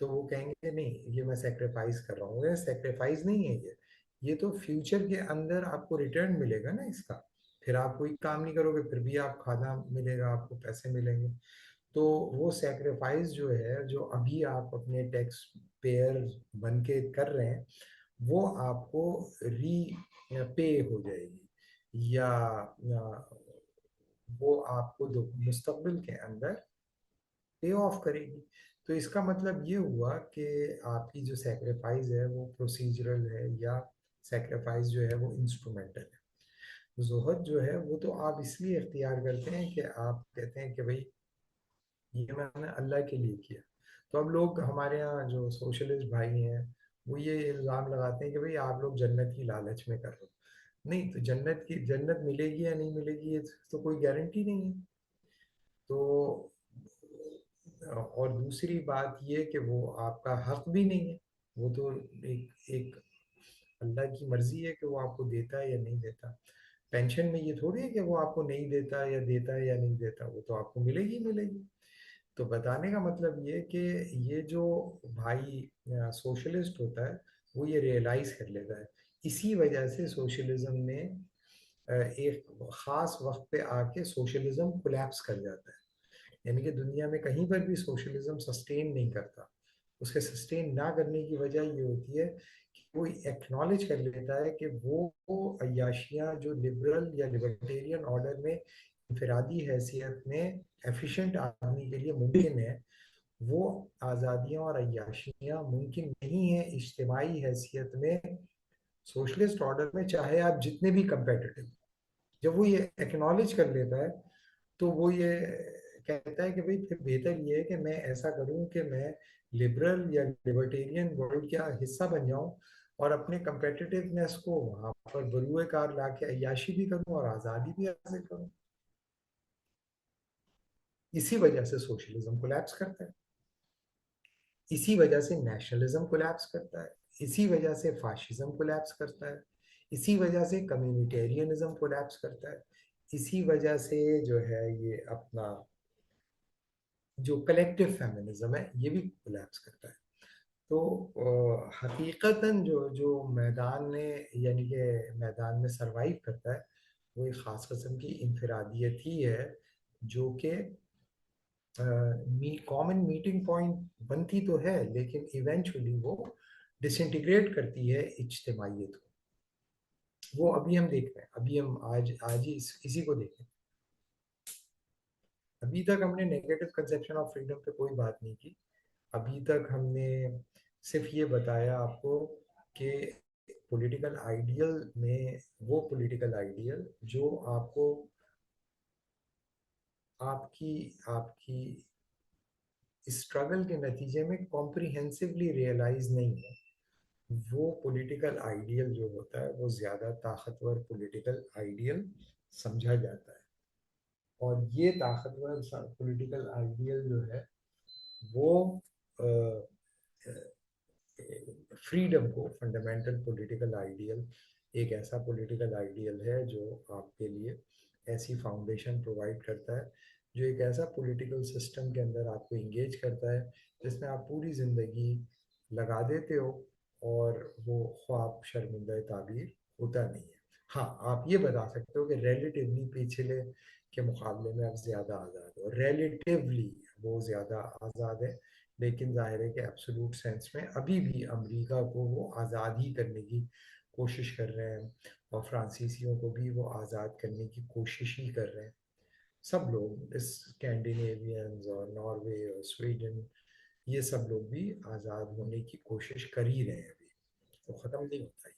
تو وہ کہیں گے نہیں یہ میں سیکریفائز کر رہا ہوں. یہ سیکریفائز نہیں ہے, یہ تو فیوچر کے اندر آپ کو ریٹرن ملے گا نا اس کا. پھر آپ کوئی کام نہیں کرو گے پھر بھی آپ کھانا ملے گا, آپ کو پیسے ملیں گے. تو وہ سیکریفائز جو ہے جو ابھی آپ اپنے ٹیکس پیئر بن کے کر رہے ہیں وہ آپ کو ری پے ہو جائے گی, یا وہ آپ کو مستقبل کے اندر پے آف کرے گی. تو اس کا مطلب یہ ہوا کہ آپ کی جو سیکریفائز ہے وہ پروسیجرل ہے, یا سیکریفائز جو ہے وہ انسٹرومنٹل ہے. زہد جو ہے وہ تو آپ اس لیے اختیار کرتے ہیں کہ آپ کہتے ہیں کہ بھئی یہ میں نے اللہ کے لیے کیا. تو اب لوگ ہمارے ہاں جو سوشلسٹ بھائی ہیں وہ یہ الزام لگاتے ہیں کہ بھئی آپ لوگ جنت کی لالچ میں کر رہے ہو. نہیں, تو جنت ملے گی یا نہیں ملے گی یہ تو کوئی گارنٹی نہیں ہے. تو اور دوسری بات یہ کہ وہ آپ کا حق بھی نہیں ہے, وہ تو ایک اللہ کی مرضی ہے کہ وہ آپ کو دیتا ہے یا نہیں دیتا. پینشن میں یہ تھوڑی ہے کہ وہ آپ کو نہیں دیتا ہے یا نہیں دیتا, وہ تو آپ کو ملے گی ملے گی. تو بتانے کا مطلب یہ کہ یہ جو بھائی سوشلسٹ ہوتا ہے وہ یہ ریئلائز کر لیتا ہے. اسی وجہ سے سوشلزم میں ایک خاص وقت پہ آ کے سوشلزم کولیپس کر جاتا ہے. یعنی کہ دنیا میں کہیں پر بھی سوشلزم سسٹین نہیں کرتا. اس کے سسٹین نہ کرنے کی وجہ یہ ہوتی ہے کہ وہ ایکنالج کر لیتا ہے کہ وہ عیاشیاں جو لبرل یا لبرٹیرین آرڈر میں انفرادی حیثیت میں ایفیشینٹ آدمی کے لیے ممکن ہے, وہ آزادیاں اور عیاشیاں ممکن نہیں ہیں اجتماعی حیثیت میں سوشلسٹ آرڈر میں, چاہے آپ جتنے بھی کمپیٹیٹو. جب وہ یہ ایکنالج کر لیتا ہے تو وہ یہ کہتا ہے کہ بھئی پھر بہتر یہ ہے کہ میں ایسا کروں کہ میں لبرل یا لبرٹیرین ورلڈ کا حصہ بن جاؤں اور اپنے کمپیٹیٹیونیس کو وہاں پر بروئے کار لا کے عیاشی بھی کروں اور آزادی بھی حاصل کروں. اسی وجہ سے سوشلزم کولیپس کرتا ہے, اسی وجہ سے نیشنلزم کولیپس کرتا ہے, اسی وجہ سے فاشزم کولیپس کرتا ہے, اسی وجہ سے کمیونٹیرینزم کولیپس کرتا ہے, اسی وجہ سے جو ہے یہ اپنا جو کلیکٹیو فیمنزم ہے یہ بھی کولیپس کرتا ہے. تو حقیقتاً جو میدان میں یعنی کہ میدان میں سروائیو کرتا ہے وہ ایک خاص قسم کی انفرادیت ہی ہے جو کہ کامن میٹنگ پوائنٹ بنتی تو ہے لیکن ایونچولی وہ ڈس انٹیگریٹ کرتی ہے اجتماعیت کو. وہ ابھی ہم دیکھ رہے ہیں, ابھی ہم آج ہی اسی کو دیکھیں. ابھی تک ہم نے نیگیٹو کنسیپشن آف فریڈم پہ کوئی بات نہیں کی. ابھی تک ہم نے صرف یہ بتایا آپ کو کہ پولیٹیکل آئیڈیل میں وہ پولیٹیکل آئیڈیل جو آپ کو آپ کی اسٹرگل کے نتیجے میں کمپریہنسولی ریئلائز نہیں ہے, وہ پولیٹیکل آئیڈیل جو ہوتا ہے وہ زیادہ طاقتور پولیٹیکل آئیڈیل سمجھا جاتا ہے. اور یہ طاقتور پولیٹیکل آئیڈیل جو ہے وہ فریڈم کو فنڈامنٹل پولیٹیکل آئیڈیل ایک ایسا پولیٹیکل آئیڈیل ہے جو آپ کے لیے ایسی فاؤنڈیشن پرووائڈ کرتا ہے, جو ایک ایسا پولیٹیکل سسٹم کے اندر آپ کو انگیج کرتا ہے جس میں آپ پوری زندگی لگا دیتے ہو اور وہ خواب شرمندہ تعبیر ہوتا نہیں ہے. ہاں آپ یہ بتا سکتے ہو کہ ریلیٹیولی پچھلے کے مقابلے میں اب زیادہ آزاد ہو, ریلیٹیولی وہ زیادہ آزاد ہے, لیکن ظاہر ہے کہ ایبسولوٹ سینس میں ابھی بھی امریکہ کو وہ آزاد ہی کرنے کی کوشش کر رہے ہیں, اور فرانسیسیوں کو بھی وہ آزاد کرنے کی کوشش ہی کر رہے ہیں. سب لوگ اسکینڈینیوینز اور ناروے اور سویڈن یہ سب لوگ بھی آزاد ہونے کی کوشش کر ہی رہے ہیں, ابھی تو ختم نہیں ہوتا.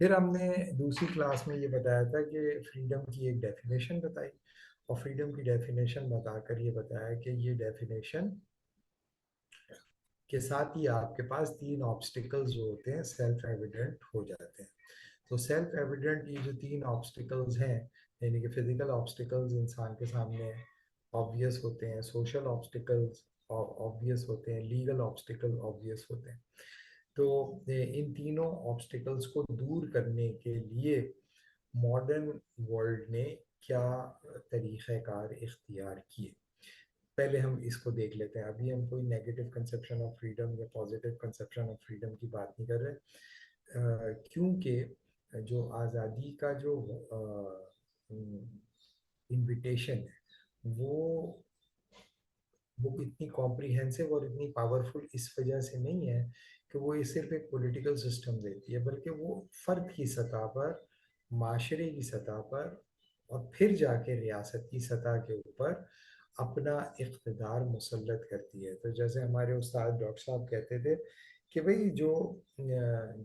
پھر ہم نے دوسری کلاس میں یہ بتایا تھا کہ فریڈم کی ایک ڈیفینیشن بتائی, اور فریڈم کی ڈیفینیشن بتا کر یہ بتایا کہ یہ ڈیفینیشن کے ساتھ ہی آپ کے پاس 3 آبسٹیکلز جو ہوتے ہیں سیلف ایویڈنٹ ہو جاتے ہیں. تو سیلف ایویڈنٹ یہ جو 3 آبسٹیکلز ہیں یعنی کہ فزیکل آبسٹیکلز انسان کے سامنے آبویس ہوتے ہیں, سوشل آبسٹیکلز آبویس ہوتے ہیں, لیگل آبسٹیکل آبویس ہوتے ہیں. تو ان تینوں آبسٹیکلز کو دور کرنے کے لیے ماڈرن ورلڈ نے کیا طریقہ کار اختیار کیے. پہلے ہم اس کو دیکھ لیتے ہیں. ابھی ہم کوئی نیگیٹو کنسیپشن آف فریڈم یا پازیٹیو کنسیپشن آف فریڈم کی بات نہیں کر رہے, کیونکہ جو آزادی کا جو انویٹیشن ہے وہ اتنی کمپریہنسو اور اتنی پاورفل اس وجہ سے نہیں ہے کہ وہ یہ صرف ایک پولیٹیکل سسٹم دیتی ہے, بلکہ وہ فرد کی سطح پر, معاشرے کی سطح پر, اور پھر جا کے ریاست کی سطح کے اوپر اپنا اقتدار مسلط کرتی ہے. تو جیسے ہمارے استاد ڈاکٹر صاحب کہتے تھے کہ بھئی جو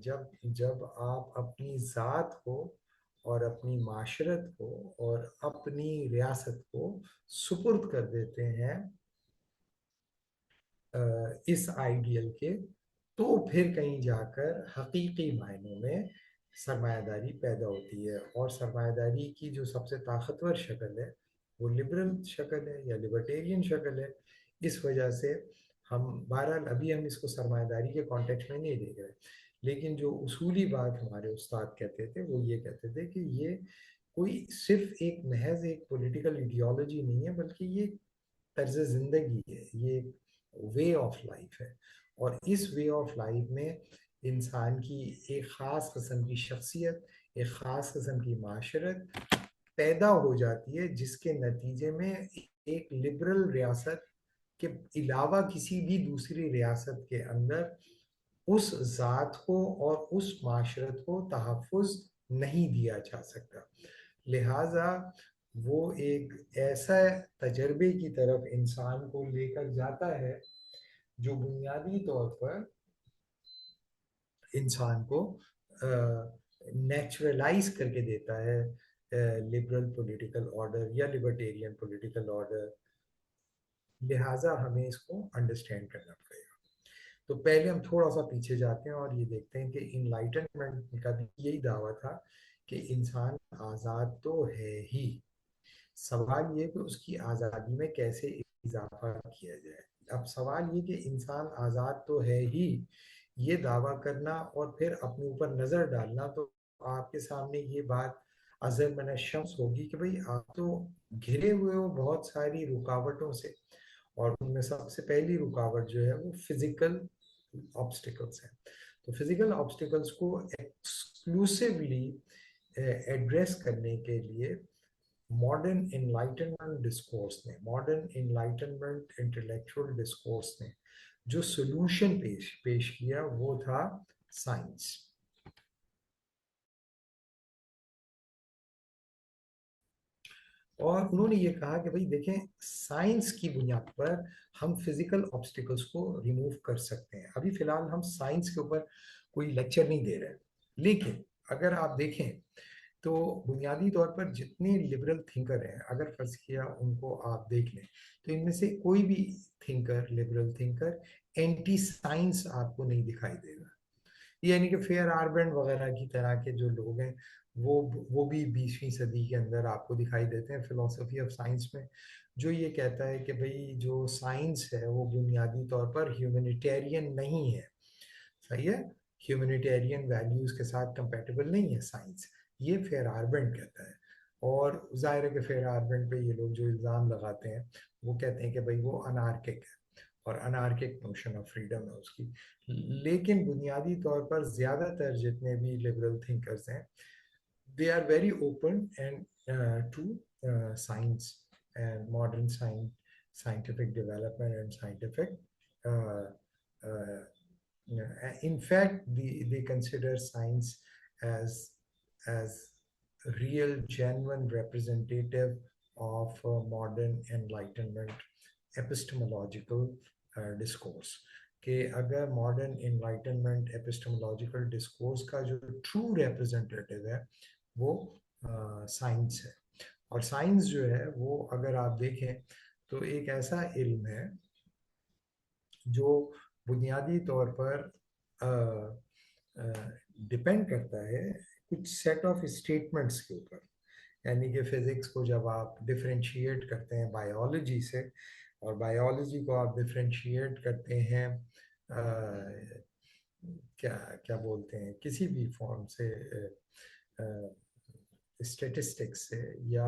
جب آپ اپنی ذات کو اور اپنی معاشرت کو اور اپنی ریاست کو سپرد کر دیتے ہیں اس آئیڈیل کے, تو پھر کہیں جا کر حقیقی معنوں میں سرمایہ داری پیدا ہوتی ہے. اور سرمایہ داری کی جو سب سے طاقتور شکل ہے وہ لبرل شکل ہے یا لبرٹیرین شکل ہے. اس وجہ سے ہم بہرحال ابھی ہم اس کو سرمایہ داری کے کانٹیکسٹ میں نہیں دیکھ رہے, لیکن جو اصولی بات ہمارے استاد کہتے تھے وہ یہ کہتے تھے کہ یہ کوئی صرف ایک محض ایک پولیٹیکل ایڈیالوجی نہیں ہے, بلکہ یہ طرز زندگی ہے, یہ وے آف لائف ہے. اور اس وے آف لائف میں انسان کی ایک خاص قسم کی شخصیت, ایک خاص قسم کی معاشرت پیدا ہو جاتی ہے, جس کے نتیجے میں ایک لبرل ریاست کے علاوہ کسی بھی دوسری ریاست کے اندر اس ذات کو اور اس معاشرت کو تحفظ نہیں دیا جا سکتا. لہٰذا وہ ایک ایسا تجربے کی طرف انسان کو لے کر جاتا ہے جو بنیادی طور پر انسان کو نیچرلائز کر کے دیتا ہے لبرل پولیٹیکل آرڈر یا لبرٹیرین پولیٹیکل آرڈر. لہٰذا ہمیں اس کو انڈرسٹینڈ کرنا پڑے گا. تو پہلے ہم تھوڑا سا پیچھے جاتے ہیں اور یہ دیکھتے ہیں کہ انلائٹنمنٹ کا بھی یہی دعویٰ تھا کہ انسان آزاد تو ہے ہی, سوال یہ کہ اس کی آزادی میں کیسے اضافہ کیا جائے. اب سوال یہ کہ انسان آزاد تو ہے ہی, یہ دعویٰ کرنا اور پھر اپنے اوپر نظر ڈالنا, تو آپ کے سامنے یہ بات ازل من الشمس ہوگی کہ بھئی آپ تو گھرے ہوئے ہو بہت ساری رکاوٹوں سے, اور ان میں سب سے پہلی رکاوٹ جو ہے وہ فزیکل آبسٹیکلس ہیں. تو فزیکل آبسٹیکلس کو ایکسکلوسیولی ایڈریس کرنے کے لیے ماڈرن انلائٹنمنٹ ڈسکورس نے, ماڈرن انلائٹنمنٹ انٹلیکچوئل ڈسکورس نے جو سولوشن پیش کیا وہ تھا سائنس. اور انہوں نے یہ کہا کہ بھئی دیکھیں, سائنس کی بنیاد پر ہم فزیکل آبسٹیکلس کو ریموو کر سکتے ہیں. ابھی فی الحال ہم سائنس کے اوپر کوئی لیکچر نہیں دے رہے, لیکن اگر آپ دیکھیں تو بنیادی طور پر جتنے لبرل تھنکر ہیں, اگر فرض کیا ان کو آپ دیکھ لیں تو ان میں سے کوئی بھی thinker, liberal thinker, anti science آپ کو نہیں دکھائی دے گا. یعنی کہ فیئر آربینڈ وغیرہ کی طرح کے جو لوگ ہیں وہ بھی 20ویں صدی کے اندر آپ کو دکھائی دیتے ہیں فلسفی آف سائنس میں, جو یہ کہتا ہے کہ بھئی جو سائنس ہے وہ بنیادی طور پر ہیومینیٹیرین نہیں ہے. صحیح ہے, ہیومینیٹیرین ویلیوز کے ساتھ کمپیٹیبل نہیں ہے سائنس, یہ فیر آربینڈ کہتا ہے. اور ظاہر ہے کہ فیر آربینڈ پہ یہ لوگ جو الزام لگاتے ہیں وہ کہتے ہیں کہ بھئی وہ انارکک ہے, اور انارکک نوشن آف فریڈم ہے اس کی. لیکن بنیادی طور پر زیادہ تر جتنے بھی لبرل تھنکرز ہیں they are very open and to science and modern scientific development and scientific uh, uh, in fact they consider science as real genuine representative of modern enlightenment epistemological discourse. کہ اگر modern enlightenment ایپسٹمولوجیکل discourse کا جو true representative ہے وہ science ہے. اور science جو ہے وہ اگر آپ دیکھیں تو ایک ایسا علم ہے جو بنیادی طور پر ڈپینڈ کرتا ہے کچھ سیٹ آف اسٹیٹمنٹس کے اوپر. یعنی کہ فزکس کو جب آپ ڈفرینشیٹ کرتے ہیں بایولوجی سے, اور بایولوجی کو آپ ڈفرینشیٹ کرتے ہیں کیا بولتے ہیں کسی بھی فارم سے, اسٹیٹسٹکس سے یا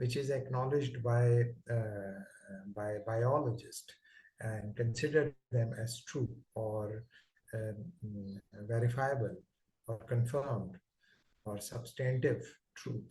which is acknowledged by biologists and consider them as true or verifiable or confirmed or substantive truth.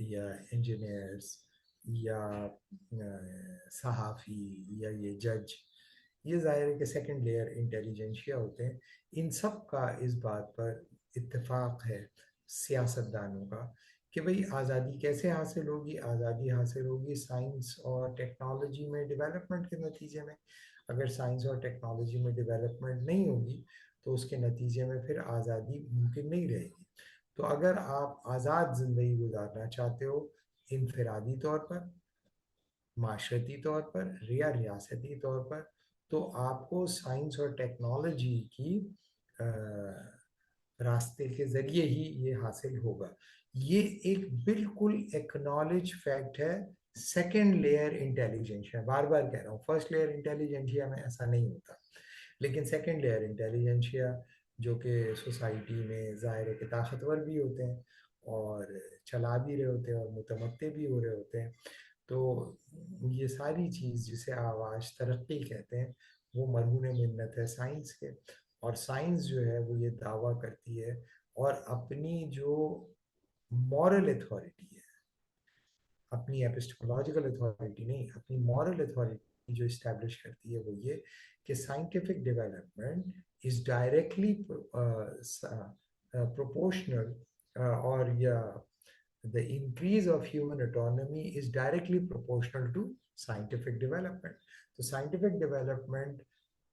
یا انجینئرس یا صحافی یا یہ جج، یہ ظاہر ہے کہ سیکنڈ لیئر انٹیلیجنشیا ہوتے ہیں. ان سب کا اس بات پر اتفاق ہے سیاست دانوں کا کہ بھئی آزادی کیسے حاصل ہوگی؟ آزادی حاصل ہوگی سائنس اور ٹیکنالوجی میں ڈیولپمنٹ کے نتیجے میں. اگر سائنس اور ٹیکنالوجی میں ڈیولپمنٹ نہیں ہوگی تو اس کے نتیجے میں پھر آزادی ممکن نہیں رہے گی. تو اگر آپ آزاد زندگی گزارنا چاہتے ہو انفرادی طور پر، معاشرتی طور پر یا ریاستی طور پر، تو آپ کو سائنس اور ٹیکنالوجی کی راستے کے ذریعے ہی یہ حاصل ہوگا. یہ ایک بالکل ایکنالج فیکٹ ہے سیکنڈ لیئر انٹیلیجنشیا. بار بار کہہ رہا ہوں فرسٹ لیئر انٹیلیجنشیا میں ایسا نہیں ہوتا، لیکن سیکنڈ لیئر انٹیلیجنشیا جو کہ سوسائٹی میں ظاہر ہے کہ طاقتور بھی ہوتے ہیں اور چلا بھی رہے ہوتے ہیں اور متمتع بھی ہو رہے ہوتے ہیں، تو یہ ساری چیز جسے آواز ترقی کہتے ہیں وہ مرہون منت ہے سائنس کے. اور سائنس جو ہے وہ یہ دعویٰ کرتی ہے اور اپنی جو مورل اتھارٹی ہے، اپنی ایپسٹمولوجیکل اتھارٹی نہیں، اپنی مورل اتھارٹی جو اسٹیبلش کرتی ہے وہ یہ کہ scientific development is directly proportional or the increase of human autonomy is directly proportional to scientific development. تو scientific development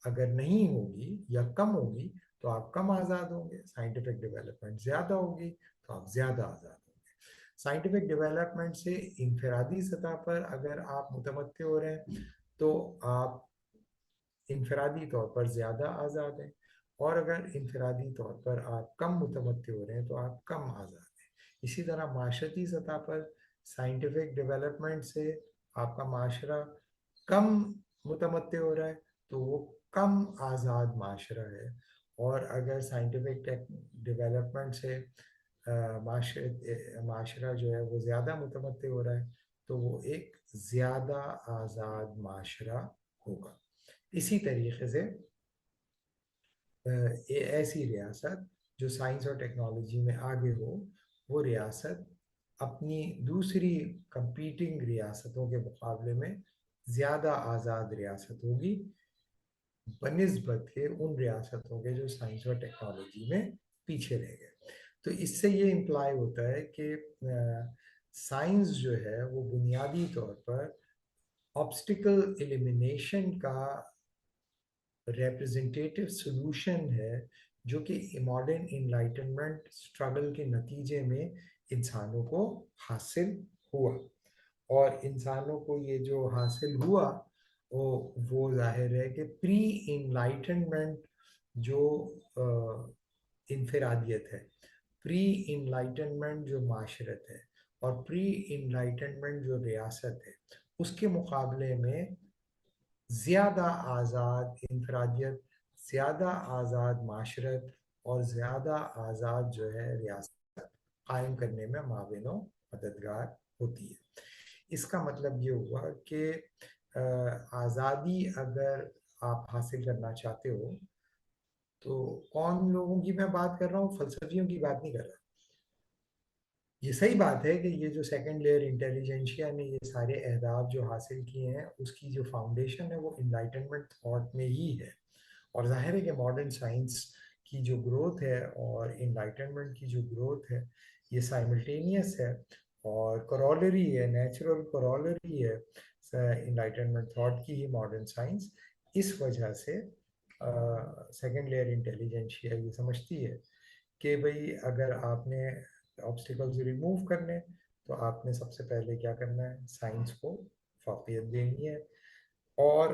اگر نہیں ہوگی یا کم ہوگی تو آپ کم آزاد ہوں گے، scientific development زیادہ ہوگی تو آپ زیادہ آزاد ہوں گے. scientific development سے انفرادی سطح پر اگر آپ متمتع ہو رہے ہیں تو آپ انفرادی طور پر زیادہ آزاد ہیں، اور اگر انفرادی طور پر آپ کم متمتع ہو رہے ہیں تو آپ کم آزاد ہیں. اسی طرح معاشرتی سطح پر سائنٹیفک ڈیولپمنٹ سے آپ کا معاشرہ کم متمتع ہو رہا ہے تو وہ کم آزاد معاشرہ ہے، اور اگر سائنٹیفک ڈیولپمنٹ سے معاشرہ جو ہے وہ زیادہ متمتع ہو رہا ہے تو وہ ایک زیادہ آزاد معاشرہ ہوگا. اسی طریقے سے ایسی ریاست جو سائنس اور ٹیکنالوجی میں آگے ہو، وہ ریاست اپنی دوسری کمپیٹنگ ریاستوں کے مقابلے میں زیادہ آزاد ریاست ہوگی بنسبت کے ان ریاستوں کے جو سائنس اور ٹیکنالوجی میں پیچھے رہ گئے. تو اس سے یہ امپلائی ہوتا ہے کہ سائنس جو ہے وہ بنیادی طور پر آبسٹیکل ایلیمینیشن کا ریپرزنٹیٹیو سولوشن ہے جو کہ ماڈرن انلائٹنمنٹ اسٹرگل کے نتیجے میں انسانوں کو حاصل ہوا. اور انسانوں کو یہ جو حاصل ہوا وہ ظاہر ہے کہ پری انلائٹنمنٹ جو انفرادیت ہے، پری انلائٹنمنٹ جو معاشرت ہے، اور پری انلائٹنمنٹ جو ریاست ہے، اس کے مقابلے میں زیادہ آزاد انفرادیت، زیادہ آزاد معاشرت اور زیادہ آزاد جو ہے ریاست قائم کرنے میں معاون و مددگار ہوتی ہے. اس کا مطلب یہ ہوا کہ آزادی اگر آپ حاصل کرنا چاہتے ہو تو کون لوگوں کی میں بات کر رہا ہوں؟ فلسفیوں کی بات نہیں کر رہا. یہ صحیح بات ہے کہ یہ جو سیکنڈ لیئر انٹیلیجنشیا نے یہ سارے اہداف جو حاصل کیے ہیں اس کی جو فاؤنڈیشن ہے وہ انلائٹنمنٹ تھاٹ میں ہی ہے. اور ظاہر ہے کہ ماڈرن سائنس کی جو گروتھ ہے اور انلائٹنمنٹ کی جو گروتھ ہے یہ سائملٹینیس ہے اور کرولری ہے، نیچرل کرولری ہے انلائٹنمنٹ تھاٹ کی ہی ماڈرن سائنس. اس وجہ سے سیکنڈ لیئر انٹیلیجنشیا یہ سمجھتی ہے کہ بھئی اگر آپ نے آبسٹیکلز ریموو کرنے تو آپ نے سب سے پہلے کیا کرنا ہے؟ سائنس کو فوقیت دینی ہے. اور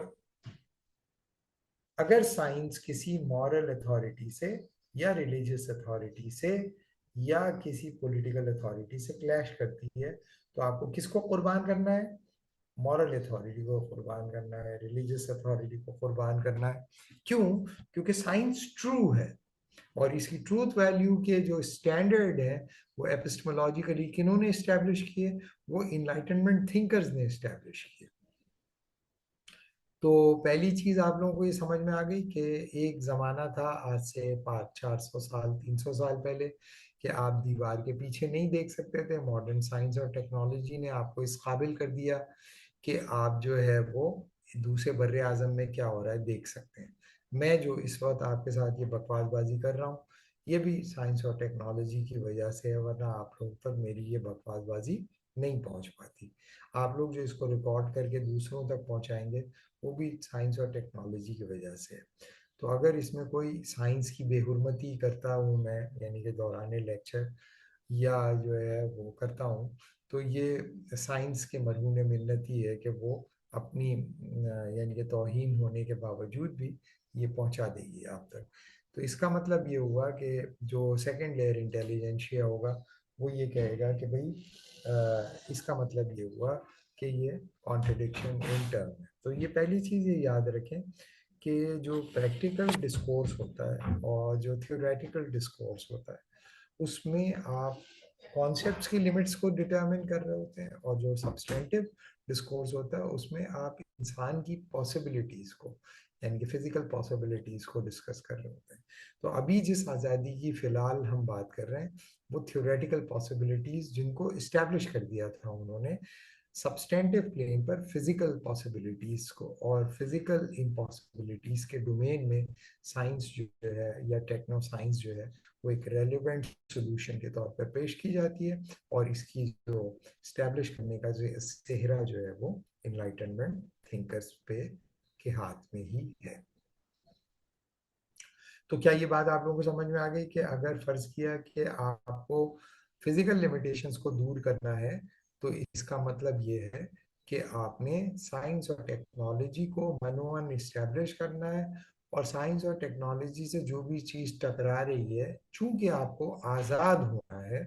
اگر سائنس کسی مورل اتھارٹی سے یا ریلیجیس اتھارٹی سے یا کسی پولیٹیکل اتھارٹی سے کلیش کرتی ہے تو آپ کو کس کو قربان کرنا ہے؟ مورل اتھارٹی کو قربان کرنا ہے، ریلیجیس اتھارٹی کو قربان کرنا ہے. کیوں؟ کیونکہ سائنس ٹرو ہے، اور اس کی ٹروتھ ویلیو کے جو اسٹینڈرڈ ہیں وہ ایپسٹمولوجیکلی کنہوں نے اسٹیبلش کیے؟ وہ انلائٹنمنٹ تھنکرز نے اسٹیبلش کیے. تو پہلی چیز آپ لوگوں کو یہ سمجھ میں آ گئی کہ ایک زمانہ تھا آج سے 400 سال 300 سال پہلے کہ آپ دیوار کے پیچھے نہیں دیکھ سکتے تھے، ماڈرن سائنس اور ٹیکنالوجی نے آپ کو اس قابل کر دیا کہ آپ جو ہے وہ دوسرے بر اعظم میں کیا ہو رہا ہے دیکھ سکتے ہیں۔ میں جو اس وقت آپ کے ساتھ یہ بکواس بازی کر رہا ہوں، یہ بھی سائنس اور ٹیکنالوجی کی وجہ سے ہے، ورنہ آپ لوگ تک میری یہ بکواس بازی نہیں پہنچ پاتی۔ آپ لوگ جو اس کو ریکارڈ کر کے دوسروں تک پہنچائیں گے وہ بھی سائنس اور ٹیکنالوجی کی وجہ سے ہے۔ تو اگر اس میں کوئی سائنس کی بے حرمتی کرتا ہوں میں، یعنی کہ دوران لیکچر یا جو ہے وہ کرتا ہوں، تو یہ سائنس کے مرہون منت ہی ہے کہ وہ اپنی یعنی کہ توہین ہونے کے باوجود بھی یہ پہنچا دے گی آپ تک۔ تو اس کا مطلب یہ ہوا کہ جو سیکنڈ لیئر انٹیلیجنشیا ہوگا وہ یہ کہے گا کہ بھئی اس کا مطلب یہ ہوا کہ یہ کانٹرڈکشن ان ٹرم ہے۔ تو یہ پہلی چیز یہ یاد رکھیں کہ جو پریکٹیکل ڈسکورس ہوتا ہے اور جو تھیوریٹیکل ڈسکورس ہوتا ہے اس میں آپ کانسیپٹس کی لمٹس کو ڈٹرمن کر رہے ہوتے ہیں، اور جو سبسٹینٹیو ڈسکورس ہوتا ہے اس میں آپ انسان کی پاسبلٹیز کو، یعنی کہ فزیکل پاسبلٹیز کو ڈسکس کر رہے ہوتے ہیں۔ تو ابھی جس آزادی کی فی الحال ہم بات کر رہے ہیں وہ تھیوریٹیکل پاسبلٹیز جن کو اسٹیبلش کر دیا تھا انہوں نے سبسٹینٹیو پلین پر فزیکل پاسبلٹیز کو، اور فزیکل امپاسبلٹیز کے ڈومین میں سائنس جو ہے یا ٹیکنو سائنس جو ہے وہ ایک ریلیونٹ سولوشن کے طور پر پیش کی جاتی ہے، اور اس کی جو اسٹیبلش کرنے کا جو صحرا جو ہے وہ انلائٹنمنٹ تھنکرز پہ کے ہاتھ میں ہی ہے۔ تو کیا یہ بات آپ لوگوں کو سمجھ میں آ گئی کہ اگر فرض کیا کہ آپ کو فزیکل لمیٹیشنز کو دور کرنا ہے تو اس کا مطلب یہ ہے کہ آپ نے سائنس اور ٹیکنالوجی کو منوان اسٹیبلش کرنا ہے، اور سائنس اور ٹیکنالوجی سے جو بھی چیز ٹکرا رہی ہے چونکہ آپ کو آزاد ہونا ہے،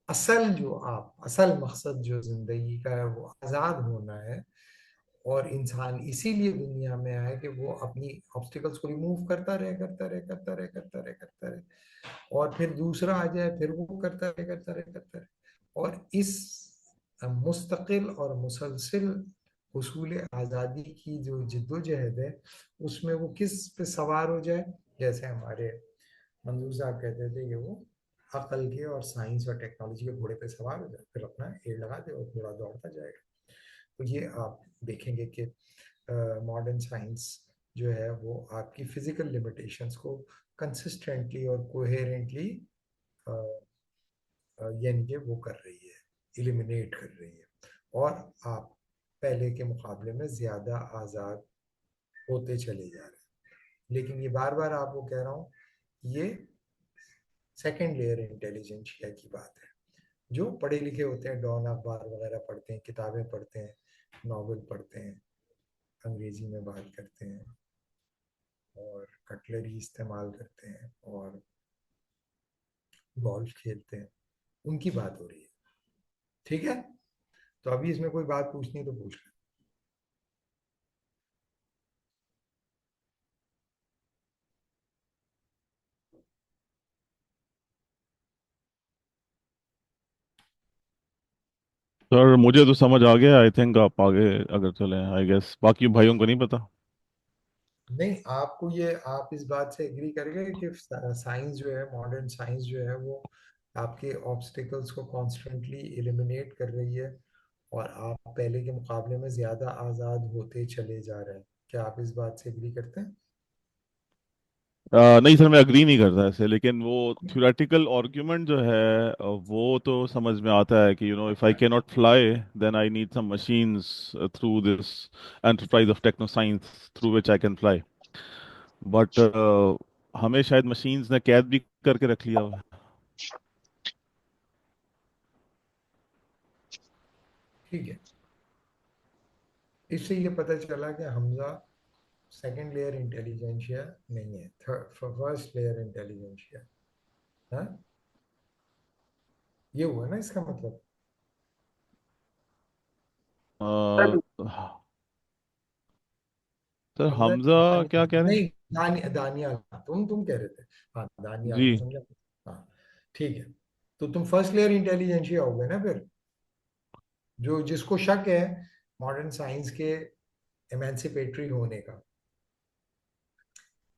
اصل مقصد جو زندگی کا ہے وہ آزاد ہونا ہے، اور انسان اسی لیے دنیا میں آئے کہ وہ اپنی آبسٹیکلس کو ریموو کرتا رہے، اور پھر دوسرا آ جائے پھر وہ کرتا رہے، اور اس مستقل اور مسلسل حصول آزادی کی جو جد و جہد ہے اس میں وہ کس پہ سوار ہو جائے، جیسے ہمارے منظور صاحب کہتے تھے کہ وہ عقل کے اور سائنس اور ٹیکنالوجی کے گھوڑے پہ سوار ہو جائے، پھر اپنا ایڑ لگا دے اور گھوڑا دوڑتا جائے گا۔ تو یہ آپ دیکھیں گے کہ ماڈرن سائنس جو ہے وہ آپ کی فزیکل لمیٹیشنز کو کنسسٹنٹلی اور کوہیرنٹلی یعنی کہ وہ کر رہی ہے، ایلیمینیٹ کر رہی ہے، اور آپ پہلے کے مقابلے میں زیادہ آزاد ہوتے چلے جا رہے ہیں۔ لیکن یہ بار بار آپ کو کہہ رہا ہوں یہ سیکنڈ لیئر انٹیلیجنشیا کی بات ہے۔ جو پڑھے لکھے ہوتے ہیں ڈان اخبار وغیرہ پڑھتے ہیں، کتابیں پڑھتے ہیں، ناول پڑھتے ہیں، انگریزی میں بات کرتے ہیں اور کٹلری استعمال کرتے ہیں اور گولف کھیلتے ہیں، ان کی بات ہو رہی ہے، ٹھیک ہے؟ تو ابھی اس میں کوئی بات پوچھنی ہے تو پوچھ لیں۔ سر مجھے تو سمجھ آ گیا، آئی تھنک آپ آگے اگر چلیں، آئی گیس باقی بھائیوں کو نہیں پتا۔ نہیں، آپ کو یہ آپ اس بات سے ایگری کر گئے کہ سائنس جو ہے، ماڈرن سائنس جو ہے وہ آپ کے آبسٹیکلس کو کانسٹنٹلی ایلیمینیٹ کر رہی ہے، اور آپ پہلے کے مقابلے میں زیادہ آزاد ہوتے چلے جا رہے ہیں۔ کیا آپ اس بات سے ایگری کرتے ہیں؟ نہیں سر، میں اگری نہیں کرتا ایسے، لیکن وہ تھیوریٹیکل آرگیومنٹ جو ہے وہ تو سمجھ میں آتا ہے کہ if I can not fly then I need some machines through this enterprise of techno science through which I can fly, but ہمیں شاید مشینز نے قید بھی کر کے رکھ لیا ہوا ہے۔ ٹھیک ہے، اس سے یہ پتہ چلا کہ حمزہ سیکنڈ لیئر انٹیلیجنشیا نہیں ہے، فرسٹ لیئر انٹیلیجنشیا، ہاں یہ ہوا نا اس کا مطلب؟ آ، سر حمزہ حمزہ کیا کہہ رہے ہیں؟ نہیں، دانیال، تم کہہ رہے تھے، ہاں دانیال جی میں سمجھا، ہاں ٹھیک ہے۔ تو تم فرسٹ لیئر انٹیلیجنشیا ہو گئے نا پھر، جو جس کو شک ہے ماڈرن سائنس کے ایمانسیپیٹری ہونے کا۔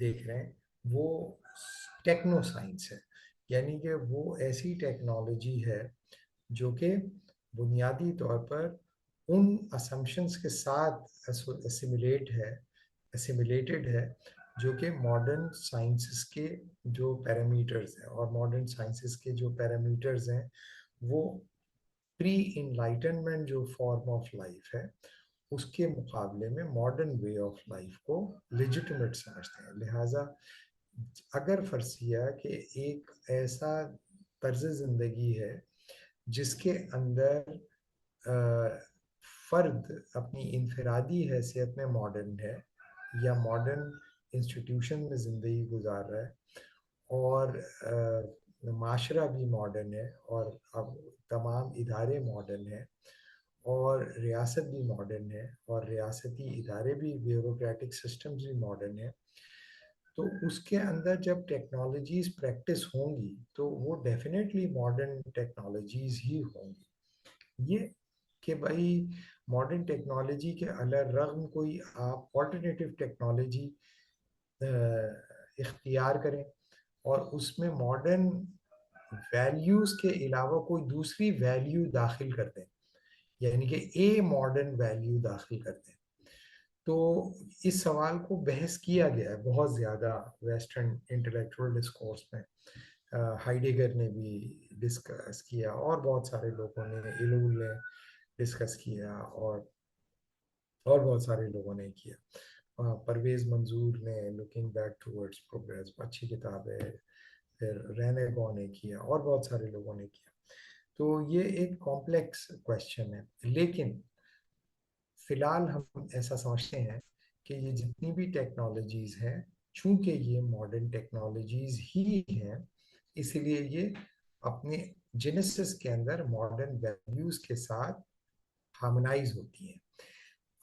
دیکھ رہے ہیں وہ ٹیکنو سائنس ہے، یعنی کہ وہ ایسی ٹیکنالوجی ہے جو کہ بنیادی طور پر ان اسمپشنس کے ساتھ اسیمیلیٹڈ ہے جو کہ ماڈرن سائنسز کے جو پیرامیٹرز ہیں، اور ماڈرن سائنسز کے جو پیرامیٹرز ہیں وہ پری انلائٹنمنٹ جو فارم آف لائف ہے اس کے مقابلے میں ماڈرن وے آف لائف کو لیجٹمیٹ سمجھتے ہیں. لہٰذا اگر فرض کیا کہ ایک ایسا طرز زندگی ہے جس کے اندر فرد اپنی انفرادی حیثیت میں ماڈرن ہے یا ماڈرن انسٹیٹیوشن میں زندگی گزار رہا ہے، اور معاشرہ بھی ماڈرن ہے، اور اب تمام ادارے ماڈرن ہیں، اور ریاست بھی ماڈرن ہے، اور ریاستی ادارے بھی بیوروکریٹک سسٹمز بھی ماڈرن ہیں، تو اس کے اندر جب ٹیکنالوجیز پریکٹس ہوں گی تو وہ ڈیفینیٹلی ماڈرن ٹیکنالوجیز ہی ہوں گی. یہ کہ بھائی ماڈرن ٹیکنالوجی کے الرغم کوئی آپ آلٹرنیٹیو ٹیکنالوجی اختیار کریں اور اس میں ماڈرن ویلیوز کے علاوہ کوئی دوسری ویلیو داخل کر دیں، یعنی کہ اے ماڈرن ویلیو داخل کر دیں، تو اس سوال کو بحث کیا گیا ہے بہت زیادہ ویسٹرن انٹلیکچوئل ڈسکورس میں. ہائیڈیگر نے بھی ڈسکس کیا، اور بہت سارے لوگوں نے، ایلول نے ڈسکس کیا، اور بہت سارے لوگوں نے کیا. پرویز منظور نے لوکنگ بیک ٹورڈز پروگریس اچھی کتاب ہے، پھر رینے گو نے کیا، اور بہت سارے لوگوں نے کیا. تو یہ ایک کمپلیکس کویشچن ہے، لیکن فی الحال ہم ایسا سمجھتے ہیں کہ یہ جتنی بھی ٹیکنالوجیز ہیں چونکہ یہ ماڈرن ٹیکنالوجیز ہی ہیں، اس لیے یہ اپنے جینیسس کے اندر ماڈرن ویلیوز کے ساتھ ہارمونائز ہوتی ہیں.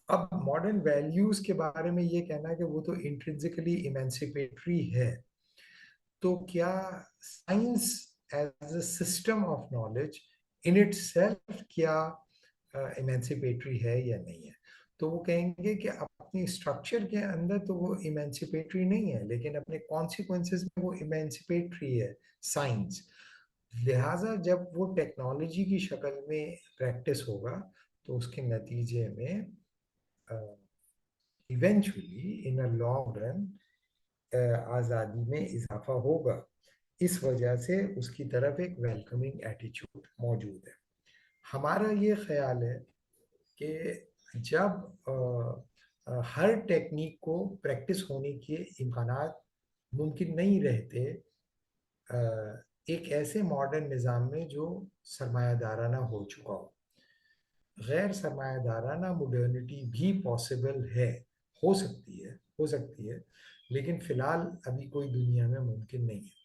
اب ماڈرن ویلیوز کے بارے میں یہ کہنا کہ وہ تو انٹرنسکلی ایمینسیپیٹری ہے، تو کیا science as a system of knowledge in it self کیا ایمینسیپیٹری ہے یا نہیں ہے؟ تو وہ کہیں گے کہ اپنی اسٹرکچر کے اندر تو وہ ایمینسیپیٹری نہیں ہے، لیکن اپنے کانسیکوینسز میں وہ ایمینسیپیٹری ہے سائنس. لہٰذا جب وہ ٹیکنالوجی کی شکل میں پریکٹس ہوگا تو اس کے نتیجے میں eventually in a long run آزادی میں اضافہ ہوگا. اس وجہ سے اس کی طرف ایک ویلکمنگ ایٹیچیوڈ موجود ہے. ہمارا یہ خیال ہے کہ جب ہر ٹیکنیک کو پریکٹس ہونے کے امکانات ممکن نہیں رہتے ایک ایسے ماڈرن نظام میں جو سرمایہ دارانہ ہو چکا ہو. غیر سرمایہ دارانہ مڈرنٹی بھی پاسبل ہے، ہو سکتی ہے، لیکن فی الحال ابھی کوئی دنیا میں ممکن نہیں ہے.